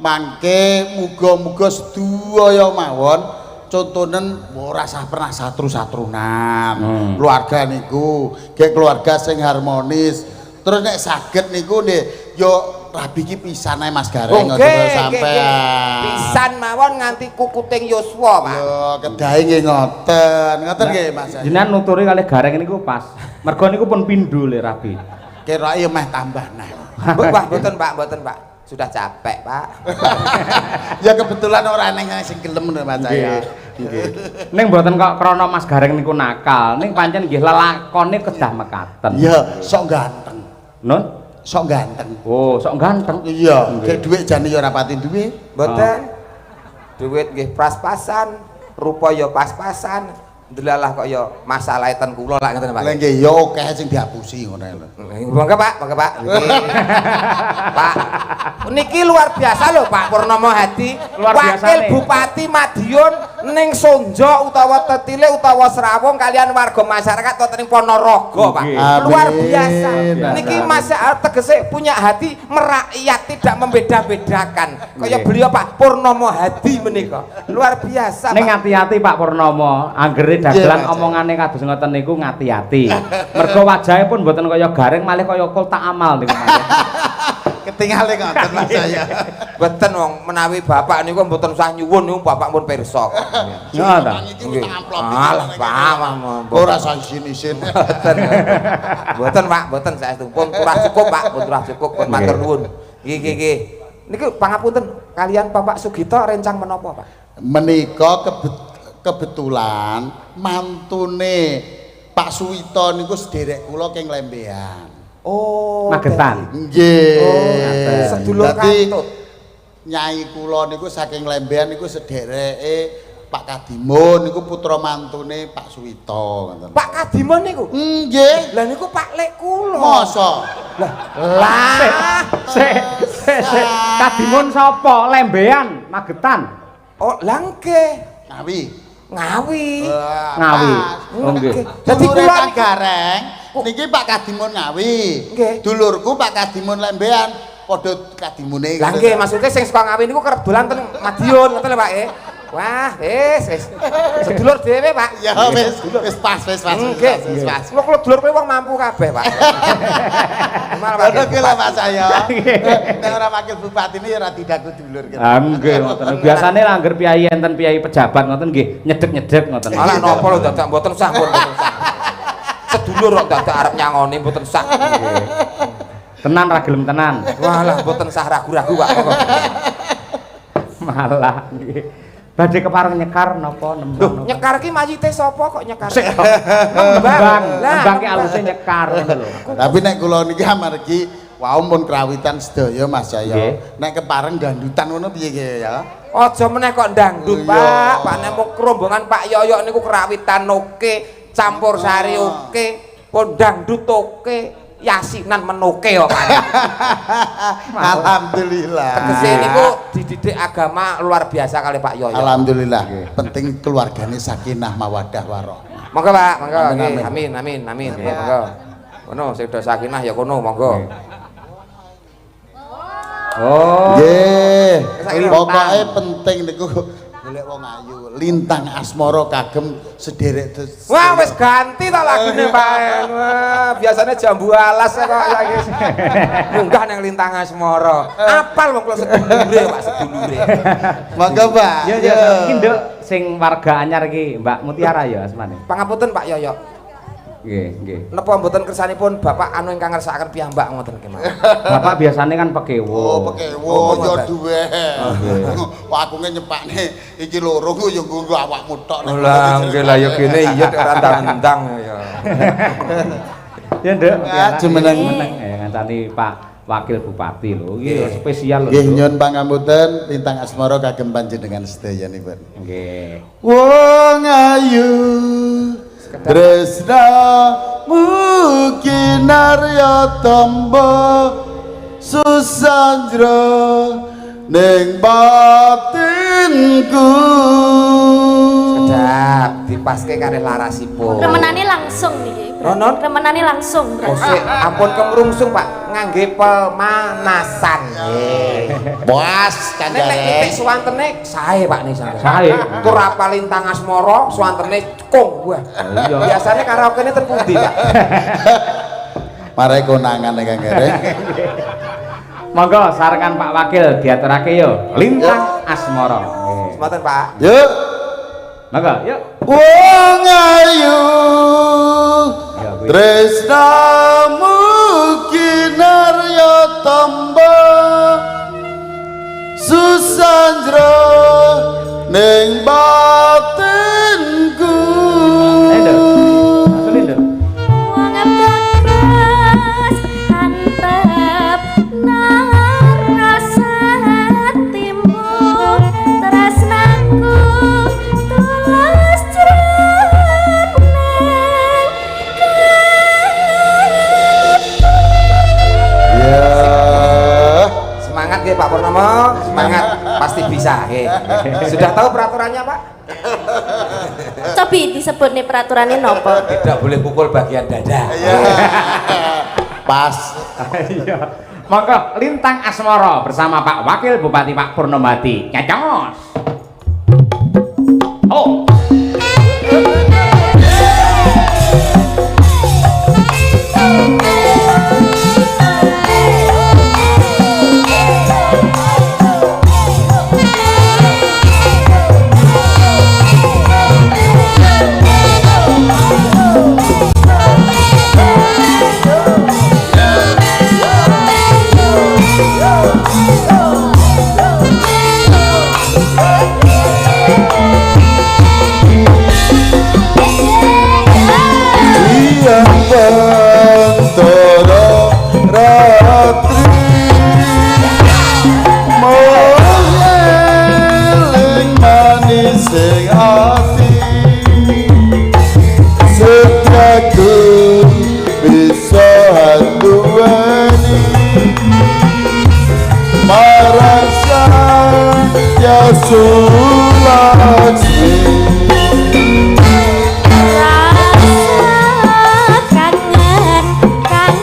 mangke muga-muga sedaya mawon contonen ora sah pernah satru-satrunan. Keluarga niku, kayak keluarga sing harmonis. Terus nek saged niku nggih yo rabi ki pisan ae Mas Gareng aja sampean. Pisan mawon nganti kukuting Yoswa, Pak. Yo kedahe nggih ngoten. Ngoten nggih Mas. Jenengan nuturi kalih Gareng niku pas. Mergo niku pun pindho le rabi. Kira ya meh tambah nah. Wah, mboten Pak. Sudah capek, Pak. Ya kebetulan ora neng sing gelem Mas saya. Nggih. Ning mboten kok krana Mas Gareng niku nakal, ning pancen nggih lelakone kedah mekaten. Ya, sok ganteng. Nun? Sok ganteng. Oh, sok ganteng. Iya, kayak dhuwit jane ya ora pati duwe. Mboten. Duit nggih pas-pasan, rupa ya pas-pasan. Delalah kok ya masalah ten kula lak ngoten Pak. Lah nggih ya akeh sing dihapusi ngono lho. Monggo Pak. Pak, niki luar biasa lho Pak Purnomo Hadi, Wakil Bupati Madiun ning Sonjo utawa Tetile utawa Serawung kalian warga masyarakat wonten ing Ponorogo Pak. Luar biasa. Niki Mas tegese punya hati merakyat tidak membeda-bedakan. Kaya beliau Pak Purnomo Hadi menika. Luar biasa Pak. Ning hati-hati Pak Purnomo, anggere dagelan omongane kados ngoten niku ngati-ati. Mergo wajahe pun mboten kaya Gareng malih kaya kotak amal niku. Ketingale ngoten Mas saya. Mboten wong menawi bapak niku mboten usah nyuwun niku bapak pun pirsa. Ya ta. Alah Pak, ora usah isin-isin. Mboten Pak, mboten saestu pun turah cukup Pak, pun turah cukup pun matur nuwun. Nggih. Niku pangapunten kalian Bapak Sugito rencang menapa Pak? Menika kebetulan mantune Pak Suwito niku sederek kula keng Lembean. Oh, Magetan. Nggih. Oh, sedulur kantut. Nyai kula niku saking Lembean niku sedereke Pak Kadimun niku putra mantune Pak Suwito ngoten. Pak Kadimun niku? Nggih. Lah niku Pak Lek kula. Masa? Lah. Sik. Kadimun sapa? Lembean, Magetan. Oh, lah nggih. Ngawi. Ngawi. Oh nggih. Dadi kula Gareng niki Pak Kadimun Ngawi. Nggih. Dulurku Pak Kadimun Lembean padha kadimune. Lah nggih, maksudnya sing saka Ngawi niku kerep dolan ten Madiun ngoten lho Pak nggih. Wah, wis. Sedulur dhewe, Pak. Ya wis pas. Nggih, pas. Kula dulur kowe wong mampu kabeh, Pak. Ngono ki lho Mas saya. Nek ora wakil bupati ini ya ora didaku dulur. Ah nggih ngoten. Biasane lah angger piyai enten piyai pejabat ngoten nggih nyedek-nyedek ngoten. Alah napa lho dadak mboten sah pun. Sedulur kok dadak arep nyangoni mboten sah. Tenan ra gelem tenan. Walah mboten sah ragu-ragu, Pak. Malah nggih. Badhe kepareng nyekar napa nembang. Nyekar ki mayite sapa kok nyekar? Nembang ki aluse nyekar ngono lho. Tapi nek kula niki amargi wau mun krawitan sedaya Mas Jaya. Nek kepareng gandutan ngono piye ki ya? Aja meneh kok ndangdut, Pak. Pak nek rombongan Pak Yoyo niku krawitan oke, campur sari oke, pun dangdut oke. Yasinan menoke kok Pak. Alhamdulillah. Tegese niku dididik agama luar biasa kali Pak Yoyo. Alhamdulillah. Penting keluargane sakinah mawaddah warahmah. Monggo Pak, monggo. Amin. Monggo. Kono sing do sakinah ya kono, monggo. Oh. Nggih. Pokoke penting niku golek wong ayu. Lintang asmara kagem sederek. Wah, wis ganti ta lagune Pak. Wah, biasanya jambu alas kok saiki. Munggah nang Lintang Asmara. Apal wong kula sedulure, Pak, sedulure. Monggo, Pak. Ya. Iki Nduk sing warga anyar iki, Mbak Mutiara ya asmane. Pangapunten Pak Yoyo. Nggih. Napa mboten kersanipun Bapak anu ingkang ngersakaken piyambak ngoten kemawon. Bapak biasane kan pekewo. Oh, pekewo ya duwe. Wah, aku nyepakne iki loro ku ya nggo awakmu tok. Lah, nggih lah ya kene iya ora ndang-ndang ya. Ya, Nduk. Jumeneng ngancani Pak Wakil Bupati lho. Iki spesial lho. Nggih nyuwun pangapunten Lintang Asmara kagem panjenengan sedayanipun. Nggih. Wong ayu tresna mugi narya tamba susandra ning batinku. Sedap dipaske kare larasipun. Remenane langsung niki. Nonon? Remenane langsung. Oh, ampun kemrungsung Pak, ngangge pemanasan. Nggih. Puas Nek Kanjeng. suwantene sae Pak nih sampeyan. Sae. Tur apa lintang asmara suwantene kong gua. Iya. Biasane karaoke-ne ten pundi, Pak? Marai konangan Kang Gareng. Monggo sarengan Pak Wakil diaturake yo. Lintang Asmara. Nggih. Semanten, Pak. Yuk. Monggo, yuk. Wong ayu Ya, kuwi. tresnamu kinarya tamba susanjra ning batinku. Ayo, asli lho. Wong abas antep nang rasa hatimu tresnaku tulus jroning Ya. Semangat nggih Pak Purnomo, semangat pasti bisa nggih. Sudah tahu peraturannya, Pak? Cobi disebut nih peraturannya nopo. Tidak boleh pukul bagian dada. Ya. Pas. Iya. Monggo Lintang Asmara bersama Pak Wakil Bupati Pak Purnomati. Nyacos. Oh. Yang bentara ratri moeling manis sing ati setiaku bisa handuweni marang sang Yasulaksmi. kangen kang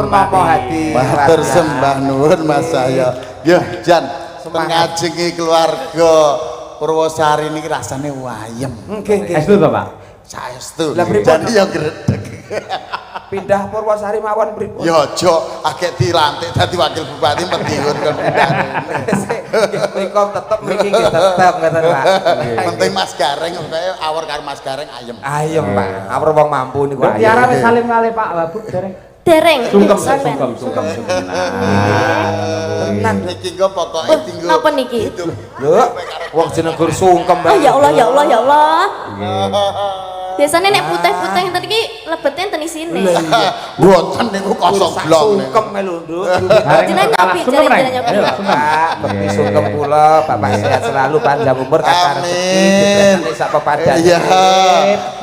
Purnomo Hadi. Matur sembah nuwun Mas saya. Yo Jan, ngajengi keluarga Purwosari niki rasane wayem. Nggih, nggih. Estu to, Pak? Saestu. Lah, pripun? Jadi yo gredeg. Pindah Purwosari mawon pripun? Ya aja akeh dilantik dadi wakil bupati Madiun kon pindah. Mriko tetep mriki nggih tetep ngoten Pak. Penting Mas Gareng kaya awor karo Mas Gareng ayem. Ayem Pak, awur wong mampu niku ayem. Tiara wis salim kali Pak Wabuk dereng. Dereng. Sungkem. Tenan iki kok pokoke tinggal. Napa niki? Lho, wong jeneng Gur sungkem. Oh ya Allah, ya Allah, ya Allah. Biasanya nek putih-putih enten iki lebete enten isine. Mboten niku kosong blong. Sungkem melu, Nduk. Jenengan nyobi, jenengan nyobi. Pak, bekti sungkem kula, Bapak sehat selalu panjang umur kata rezeki dibekani sak pepadhan. Iya.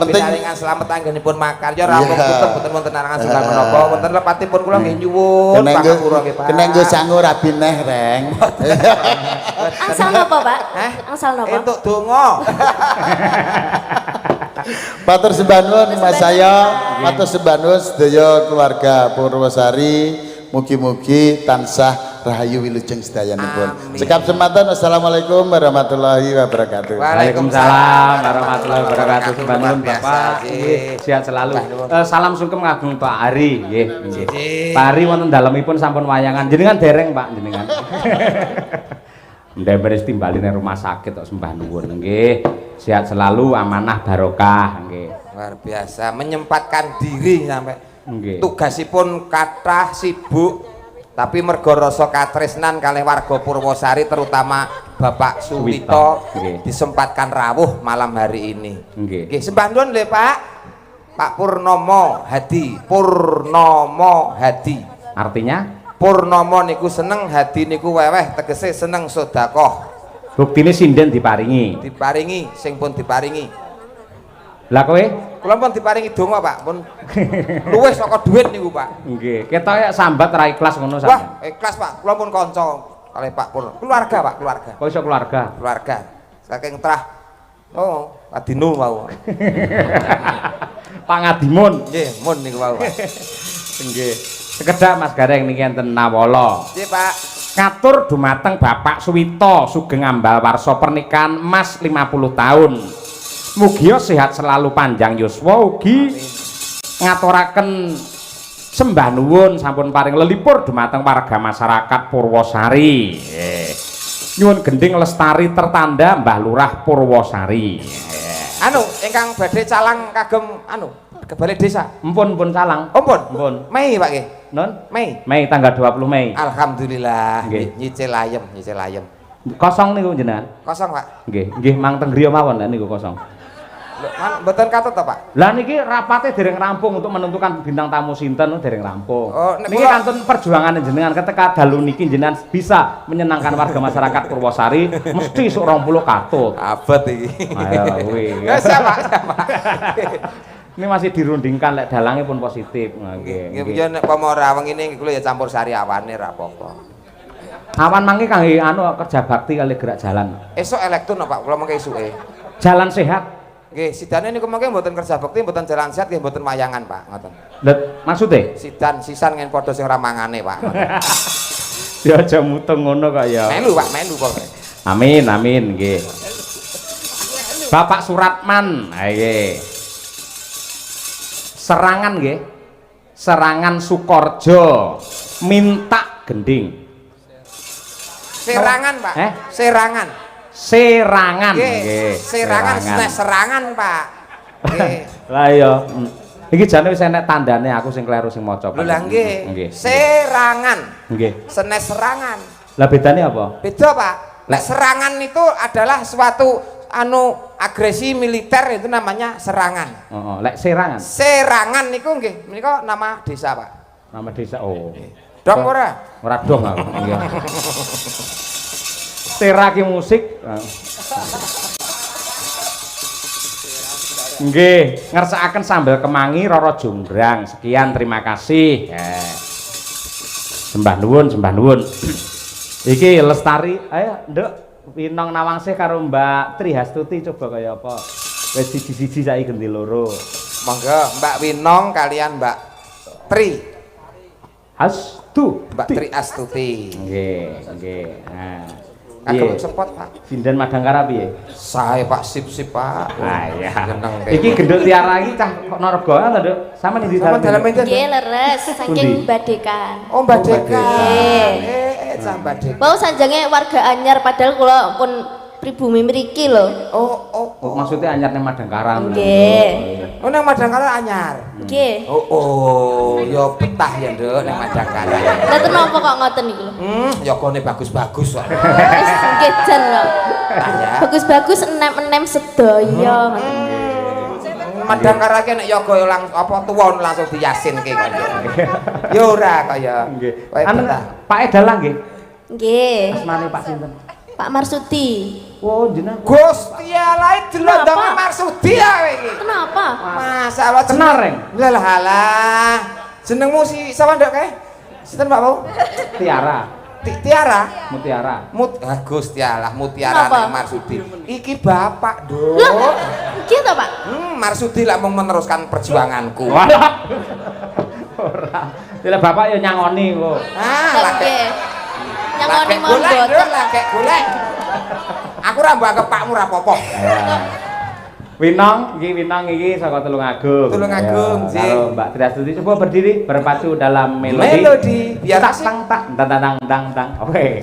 Penting pinaringan slamet anggenipun makarya rampung boten wonten arangan sungkan menapa. Wonten lepatipun kula nggih nyuwun pangapura nggih Pak. kena nggo sangu rabi neh, Reng. Angsal napa, Pak? Hah? Angsal napa? Entuk donga. Matur sembah nuwun Mas saya, matur sembah nuwun sedaya keluarga Purwosari, mugi-mugi tansah rahayu wilujeng sedayanipun. Sekap sematan, assalamualaikum warahmatullahi wabarakatuh. Waalaikumsalam warahmatullahi wabarakatuh. Sembah nuwun Biasa, Bapak. nggih. Nggih, sehat selalu. Salam sungkem kagem Pak Ari nggih. Nggih. Pak Ari wonten dalemipun sampun wayangan. Jenengan dereng Pak jenengan. Ndek beres timbali ning rumah sakit kok sembah nuwun nggih. Sehat selalu, amanah barokah nggih. Luar biasa menyempatkan diri sampai Nggih. tugasipun kathah sibuk tapi mergo rasa katresnan kalih warga Purwosari terutama Bapak Suwito Nggih. disempatkan rawuh malam hari ini. Nggih. Nggih, sembah nuwun lho Pak. Pak Purnomo Hadi, Purnomo Hadi. Artinya Purnomo niku seneng, Hadi niku weweh, tegese seneng sedekah. buktine sinden diparingi. Diparingi sing pun diparingi. Lah kowe? Kula pun diparingi donga, Pak. Pun luwih saka dhuwit niku, Pak. Nggih. Ketoke sambat ra ikhlas ngono sampean. Wah, ikhlas, Pak. Kula pun kanca kalih Pak Pur. Keluarga, Pak, keluarga. Kok iso keluarga? Keluarga. Saking trah. Oh, Adino mau. Pak Ngadimun. Nggih, mun niku wau, Pak. Nggih. Sekedhak Mas Gareng niki enten Nawala. Nggih, Pak. Katur dumateng Bapak Suwito sugeng ambal warsa pernikahan Mas 50 tahun. Mugia sehat selalu panjang yuswa ugi ngaturaken sembah nuwun sampun paring lelipur dumateng warga masyarakat Purwosari. Nyuwun gending lestari tertanda Mbah Lurah Purwosari. Anu, ingkang badhe calang kagem anu, ke balai desa. Empun calang. Oh, pun. Empun. Mei, Pak nggih. Non? Mei. Mei tanggal 20 Mei. Alhamdulillah. Nggih. Nyicil ayem, nyicil ayem. Kosong niku jenengan. Kosong, Pak. Nggih mang teng griya mawon niku kosong. Lho, mboten katut to, Pak? Lah niki rapate dereng rampung untuk menentukan bintang tamu sinten dereng rampung. Oh, nek niki kula- kantun perjuangan jenengan ketika dalu niki jenengan bisa menyenangkan warga masyarakat Purwosari mesti sok 20 katut. Abet iki. Ayo kuwi. Ya siapa? Siapa? Ini masih dirundingkan lek dalangnya pun positif. Nggih. Nggih, ya nek pama ora wengi kula ya campur sari awane ra apa-apa. Awan mangke kangge anu kerja bakti kali gerak jalan. Esuk elektron Pak, kula mengke esuke. Jalan sehat. Nggih, sidane niku mengke mboten kerja bakti, mboten jalan sehat, nggih mboten wayangan, Pak, ngoten. Let maksude? Sidan sisan ngen padha sing ora mangane, Pak. Ya aja mutung ngono kok ya. Melu, Pak, melu kok. Amin amin nggih. Bapak Suratman, nggih. Serangan nggih. Serangan Sukorjo minta gending. Serangan, Pak. Serangan. Serangan Nggih. nggih. Serangan, serangan, Pak. Nggih. Lah iya. Iki jane wis enek tandane aku sing kleru sing maca. Lho lah nggih. Nggih. Serangan. Nggih. Senes serangan. Lah bedane apa? Beda, Pak. Lek serangan itu adalah suatu agresi militer, itu namanya serangan. Heeh, lek serangan. Serangan niku nggih, menika nama desa, Pak. Nama desa. Oh. Dong ora? Ora dong aku. Nggih. Seraki musik. Nggih, ngersakaken sambal kemangi Roro Jonggrang. Sekian, terima kasih. Sembah nuwun, sembah nuwun. Iki Lestari, ayo Nduk, Winong Nawangsih karo Mbak Tri Hastuti coba kaya apa? Wis siji-siji saiki ganti loro. Monggo Mbak Winong kalian Mbak Tri. Astu. Mbak Tri Astuti. Nggih. Nah. Kagem sepot, Pak. Sinden Madangkara piye? Sae Pak, sip Pak. Ah iya. Seneng Iki gendut tiara iki cah kok Narga ta, Nduk? Sama di Sama dalam dalam. meja. Nggih leres saking badekan. Oh, Mbak Deka. Nggih. Cah Mbak Deka. Mau sanjange warga anyar padahal kula pun pribumi mriki lho. Oh, maksudnya anyar nang Madangkara. Nggih. Oh, nang Madangkara anyar. Nggih. Oh, ya betah ya, Nduk, nang Madangkara. Lah kenapa kok ngoten niku lho? Yogane bagus-bagus kok. Wis nggih jan lho. Ya. Bagus-bagus enem-enem sedaya. Madangkara ki nek yoga ya apa tuwa langsung diyasinke kok. Ya ora kaya. Nggih. Kaya Anu betah. Pak Edalah nggih. Nggih. Asmane Pak sinten? Pak Marsudi. Oh, jeneng. Gusti Allah delondonge Kenapa? Marsudi ya kowe iki. Kenapa? Masalah Tenar, Reng? Lah halah. Jenengmu si sapa nduk kae? Sinten Pak Bau? Tiara. Tiara. Mutiara. Gusti Allah Mutiara Kenapa? nek Marsudi. Iki bapak, Nduk. Lah, nggih to, Pak? Marsudi lak mau meneruskan perjuanganku. Walah. Ora. Dile bapak ya nyangoni kok. Ah, Nggih. Nyangoni lagi monggo. golek, Nduk, lagi golek. Aku ra mbak pakmu ra apa-apa. Winong iki saka Tulungagung. Tulungagung, Ya, Jing. Karo Mbak Triastuti coba berdiri berpacu dalam melodi. Melodi biar tak asik. tang tak tang tang tang tang. Oke.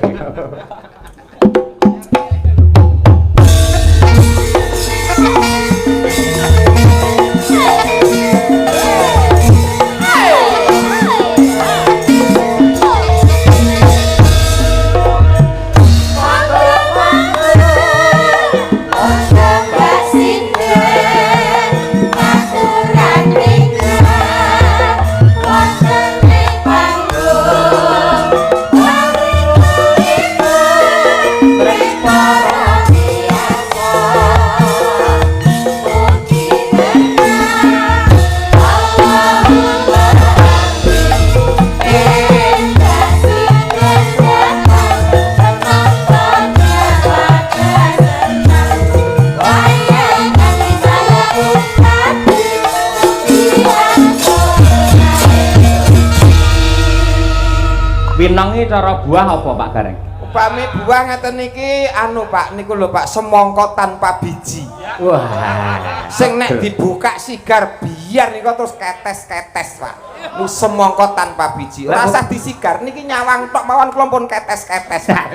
Winong iki cara buah apa Pak Gareng? Upami buah ngeten niki anu Pak niku lho Pak semangka tanpa biji. Wah. Sing nek dibuka sigar biar niku terus ketes-ketes Pak. Mu semangka tanpa biji. Ora usah disigar niki nyawang tok mawon kula pun ketes-ketes Pak.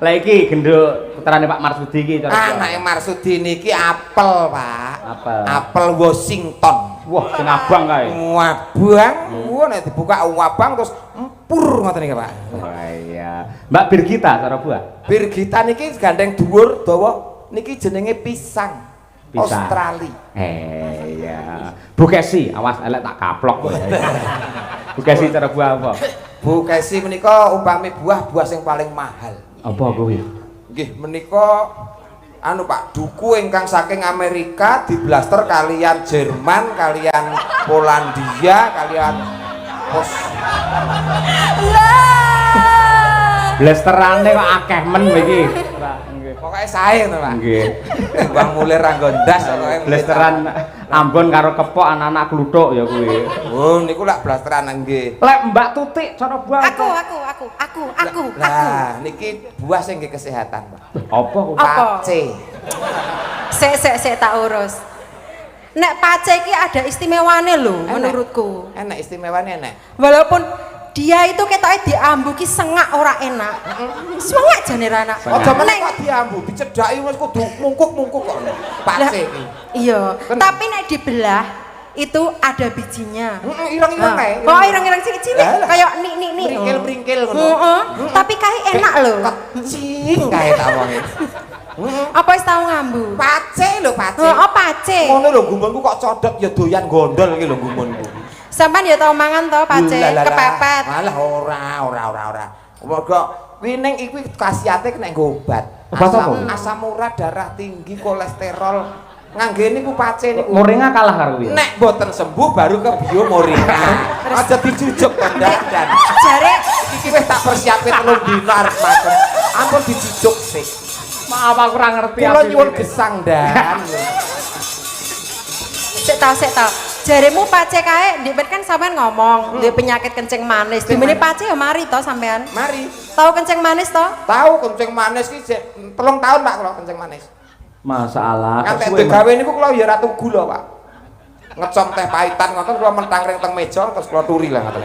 Lah iki genduk putrane Pak Marsudi iki cara buah. Anake Marsudi niki apel Pak. Apel. Apel Washington. Wah, sing abang kae. Wabang, nek dibuka wabang terus empur ngoten niki Pak. Wah iya. Mbak Birgita cara buah. Birgita niki gandeng dhuwur dawa niki jenenge pisang. Pisang. Australia. Iya. Bu Kesi, awas elek tak kaplok kowe. Bu Kesi cara buah apa? Bu Kesi menika umpami buah sing paling mahal. Apa kuwi? Nggih menika anu Pak, duku ingkang saking Amerika diblaster kalian Jerman, kalian Polandia, kalian Blasterane kok akeh men iki. Pokoke sae to Pak. Nggih. Bang Mulir Ranggo ndas pokoke Blasteran Ambon karo kepok anak-anak kluthuk ya kuwi. Oh niku lak blasteran nggih. Lek Mbak Tutik cara buah apa? Aku. Lah niki buah sing nggih kesehatan Pak. Apa kuwi? Apa? Pace. Sik tak urus. Nek pace iki ada istimewane lho menurutku. Enak istimewane enak. Walaupun dia itu ketoknya diambu ki sengak ora enak. Sengak jane ra enak. Aja meneh kok diambu, dicedhaki wis kudu mungkuk-mungkuk kok. Pace iki. Iya, tapi nek dibelah itu ada bijinya. Ireng-ireng kae. Oh, ireng-ireng cilik-cilik Lah. kayak nik. Pringkil-pringkil ngono. Heeh. Tapi kae enak lho. Kecing kae tak wonge. Apa wis tau ngambu? Pace lho pace. Heeh, pace. Ngono lho gumunku kok codot ya doyan gondol iki lho gumunku. Sampeyan ya tau mangan to pace, kepepet. Malah ora. Mergo wining iku khasiate nek nggo obat. Obat apa? Asam urat, darah tinggi, kolesterol. Ngangge niku pace niku. Moringa kalah karo kuwi. Nek boten sembuh baru ke bio moringa. Aja dijujuk kondangan. Jare Iki wis tak persiape 3 dina arep makan. Ampun dijujuk sik. Maaf aku ora ngerti Kula nyuwun gesang dan. sik tau. Jaremu pace kae, ndek kan sampean ngomong, duwe penyakit kencing manis. Dimene pace ya mari to sampean. Mari. Tahu kencing manis to? Tahu kencing manis ki 3 tahun Pak kalau kencing manis. Masalah. Kan tek gawe niku kula ya ratu gula, Pak. Ngecom teh pahitan ngoten kula mentang ring teng meja terus kula turi lah ngoten.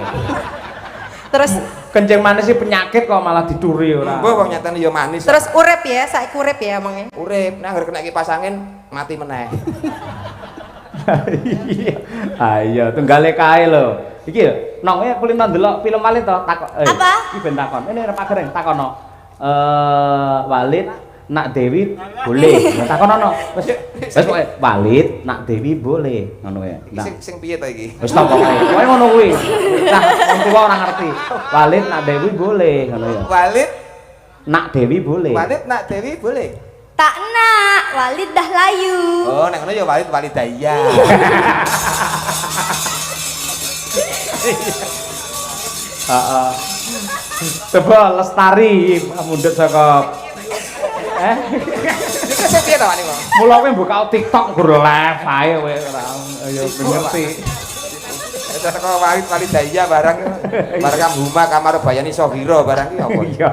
Terus Kencing manis sih penyakit kok malah dituri ora. Mbah wong nyatane ya manis. terus urip ya, saiki urip ya omongnya. Urip, nek anggere kena kipas angin mati meneh. Ayo, tunggale kae lho. Iki lho, nong kulino ndelok film Walid to, takon. Apa? Iki ben takon. Ini Pak Gereng takono. Walid nak Dewi boleh. Takonono. Wis pokoke Walid nak Dewi boleh ngono wae. Sing piye to iki? Wis tak pokoke. Pokoke ngono kuwi. Nah, wong tuwa ora ngerti. Walid nak Dewi boleh ngono ya. Walid Nak Dewi boleh. Walid nak Dewi boleh. Tak nak, Walid dah layu. Oh, nek ngono ya Walid Walidaya. Heeh. Coba Lestari mundhut saka Iki sing piye to Pak niku? mula kowe buka TikTok gur live ae kowe ora ya ngerti. Itu teko Walid Walidaya barang barang Huma Kamar Bayani Sohiro barang iki apa? Iya.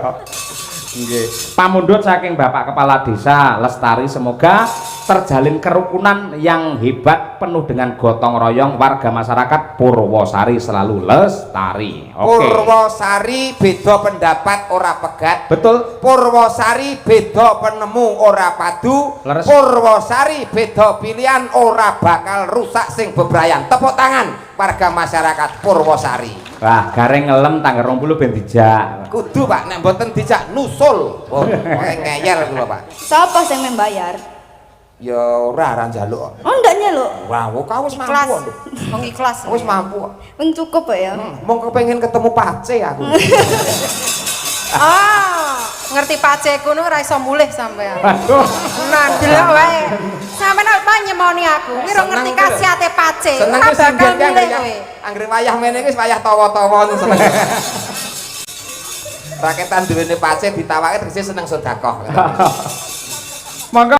Nggih. Pamundhut saking Bapak Kepala Desa Lestari, semoga terjalin kerukunan yang hebat penuh dengan gotong royong warga masyarakat Purwosari selalu lestari. Oke. Purwosari beda pendapat ora pegat. Betul. Purwosari beda penemu ora padu. Leres. Purwosari beda pilihan ora bakal rusak sing bebrayan. Tepuk tangan warga masyarakat Purwosari. Wah, gareng ngelem tanggal 20 ben dijak. Kudu Pak, nek mboten dijak nusul. Oh, ngeyel kula Pak. Siapa sing membayar? Ya ora njaluk. Oh, ndak nyeluk. Wah, kau wis Ikhlas. mampu. Wong ikhlas. Wis mampu. Wong cukup ya. Mong kepengin ketemu pace aku. Ah, ngerti pace kuno ora iso mulih sampean. Waduh. Nah, delok wae. Sampeyan apa nyemoni aku? Kuwi ora ngerti khasiate pace. Seneng Ora wis bakal sing milih kowe. anggere wayah mene wis wayah tawa-tawa seneng. Raketan duwene pace ditawake tegese seneng sedekah. Monggo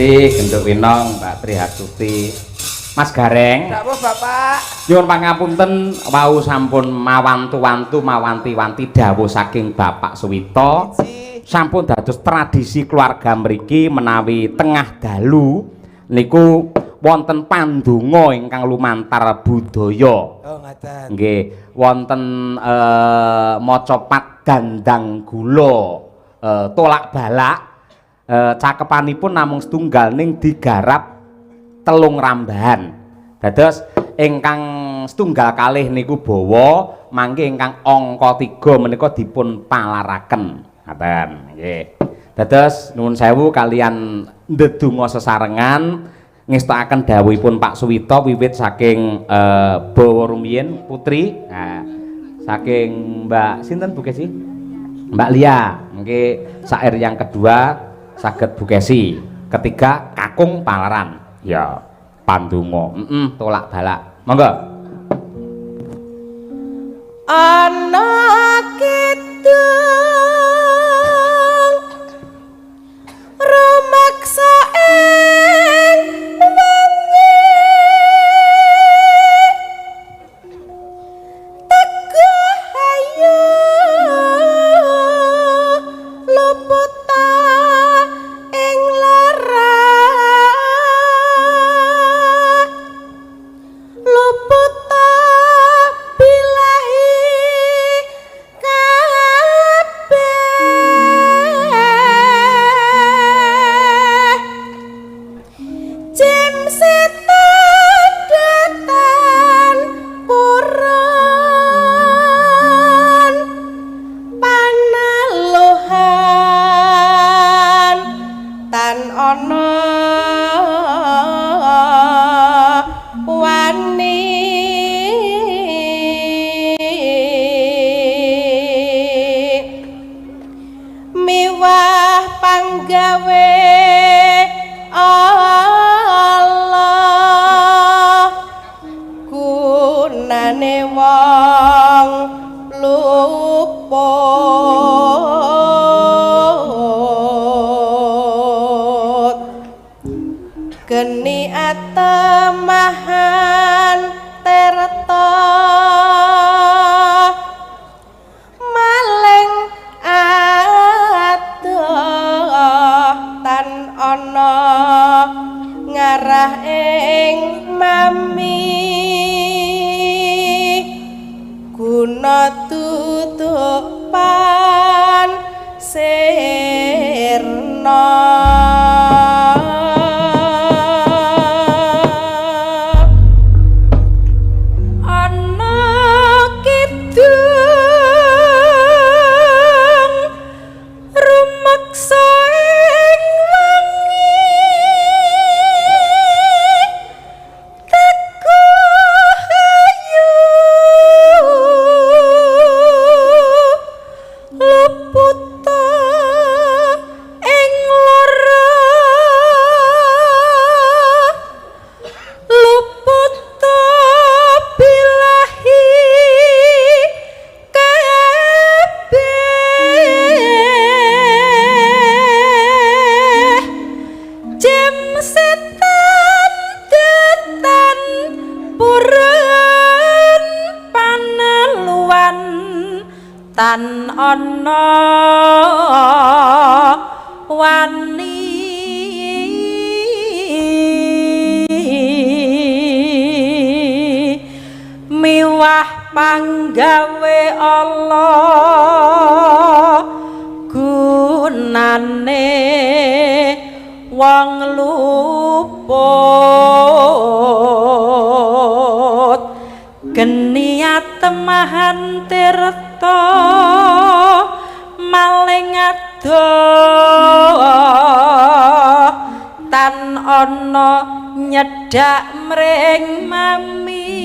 kasih Genduk Winong Mbak Tri Harsuti Mas Gareng Dawuh Bapak nyuwun pangapunten wau sampun mawanti-wanti dawuh saking Bapak Suwito sampun dados tradisi keluarga mriki menawi tengah dalu niku wonten pandonga ingkang lumantar budaya. Oh ngaten. Nggih, wonten maca pat dandang gula tolak balak cakepanipun namung setunggal ning digarap telung rambahan. Dados ingkang setunggal kalih niku bawa mangke ingkang angka 3 menika dipun palaraken. Ngaten nggih. Dados nuwun sewu kalian ndedonga sesarengan ngestakaken dawuhipun Pak Suwito wiwit saking Bawa rumiyin putri. Nah, saking Mbak sinten Bu Kesi? Mbak Lia. Mengke syair yang kedua saged Bu Kesi. Ketiga Kakung Palaran. Ya, pandonga. Tolak balak. Monggo. Anak kidung rumaksa ing wengi teguh ayu luputa ing lara luputa bilahi Jim setan datan purun paneluhan tan ono wani miwah panggawe Allah gunane wong luput geni atemahan terta maling adoh tan ana ngarah ing mami guna tutuk pan sirna ana kidung rumaksa ing wengi teguh ayu luputa ing lara luputa bilahi kabeh Jim setan datan purun paneluan tan ana wani miwah panggawe Allah gunane wong luput geni atemahan tirta maling adoh tan ana nyedak mring mami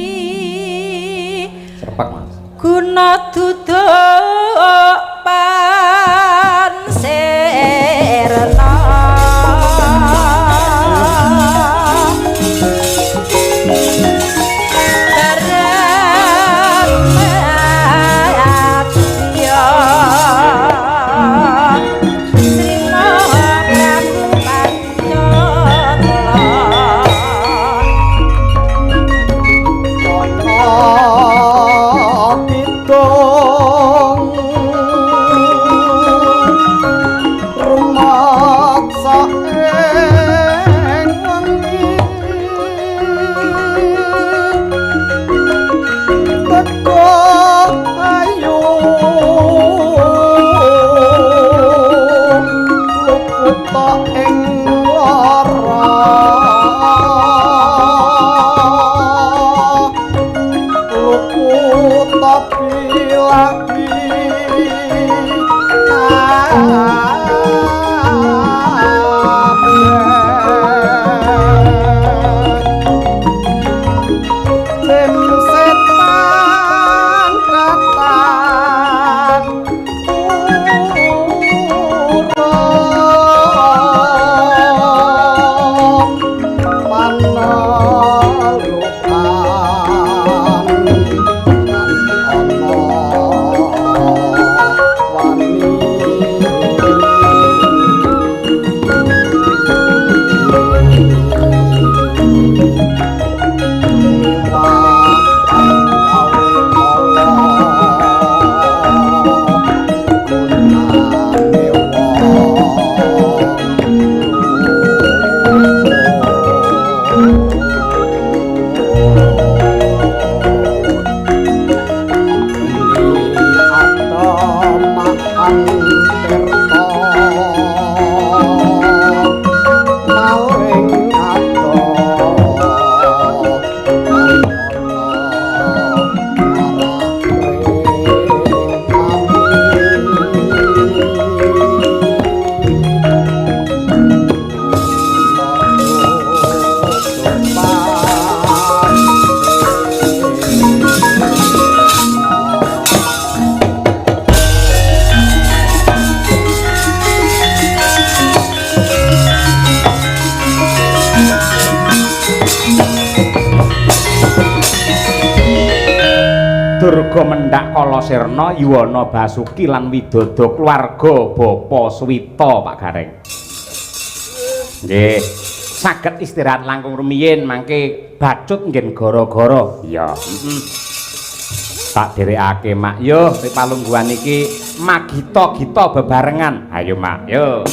Serpak Mas. guna duduk pan sirna Srina Prabu Panca pitung rumaksa ing wengi teko ayu luput ing lara luput tapi lagi tim setan datang urung panalukan Durga Mendak Kalasirna Yuwana Basuki lan Widodha keluarga Bapa Suwita Pak Gareng. Nggih, saged istirahat langkung rumiyin mangke bacut nggih gara-gara. Iya, tak dherekake Mak. Yo, nek palungguhan iki magita-gita bebarengan. Ayo Mak, yo.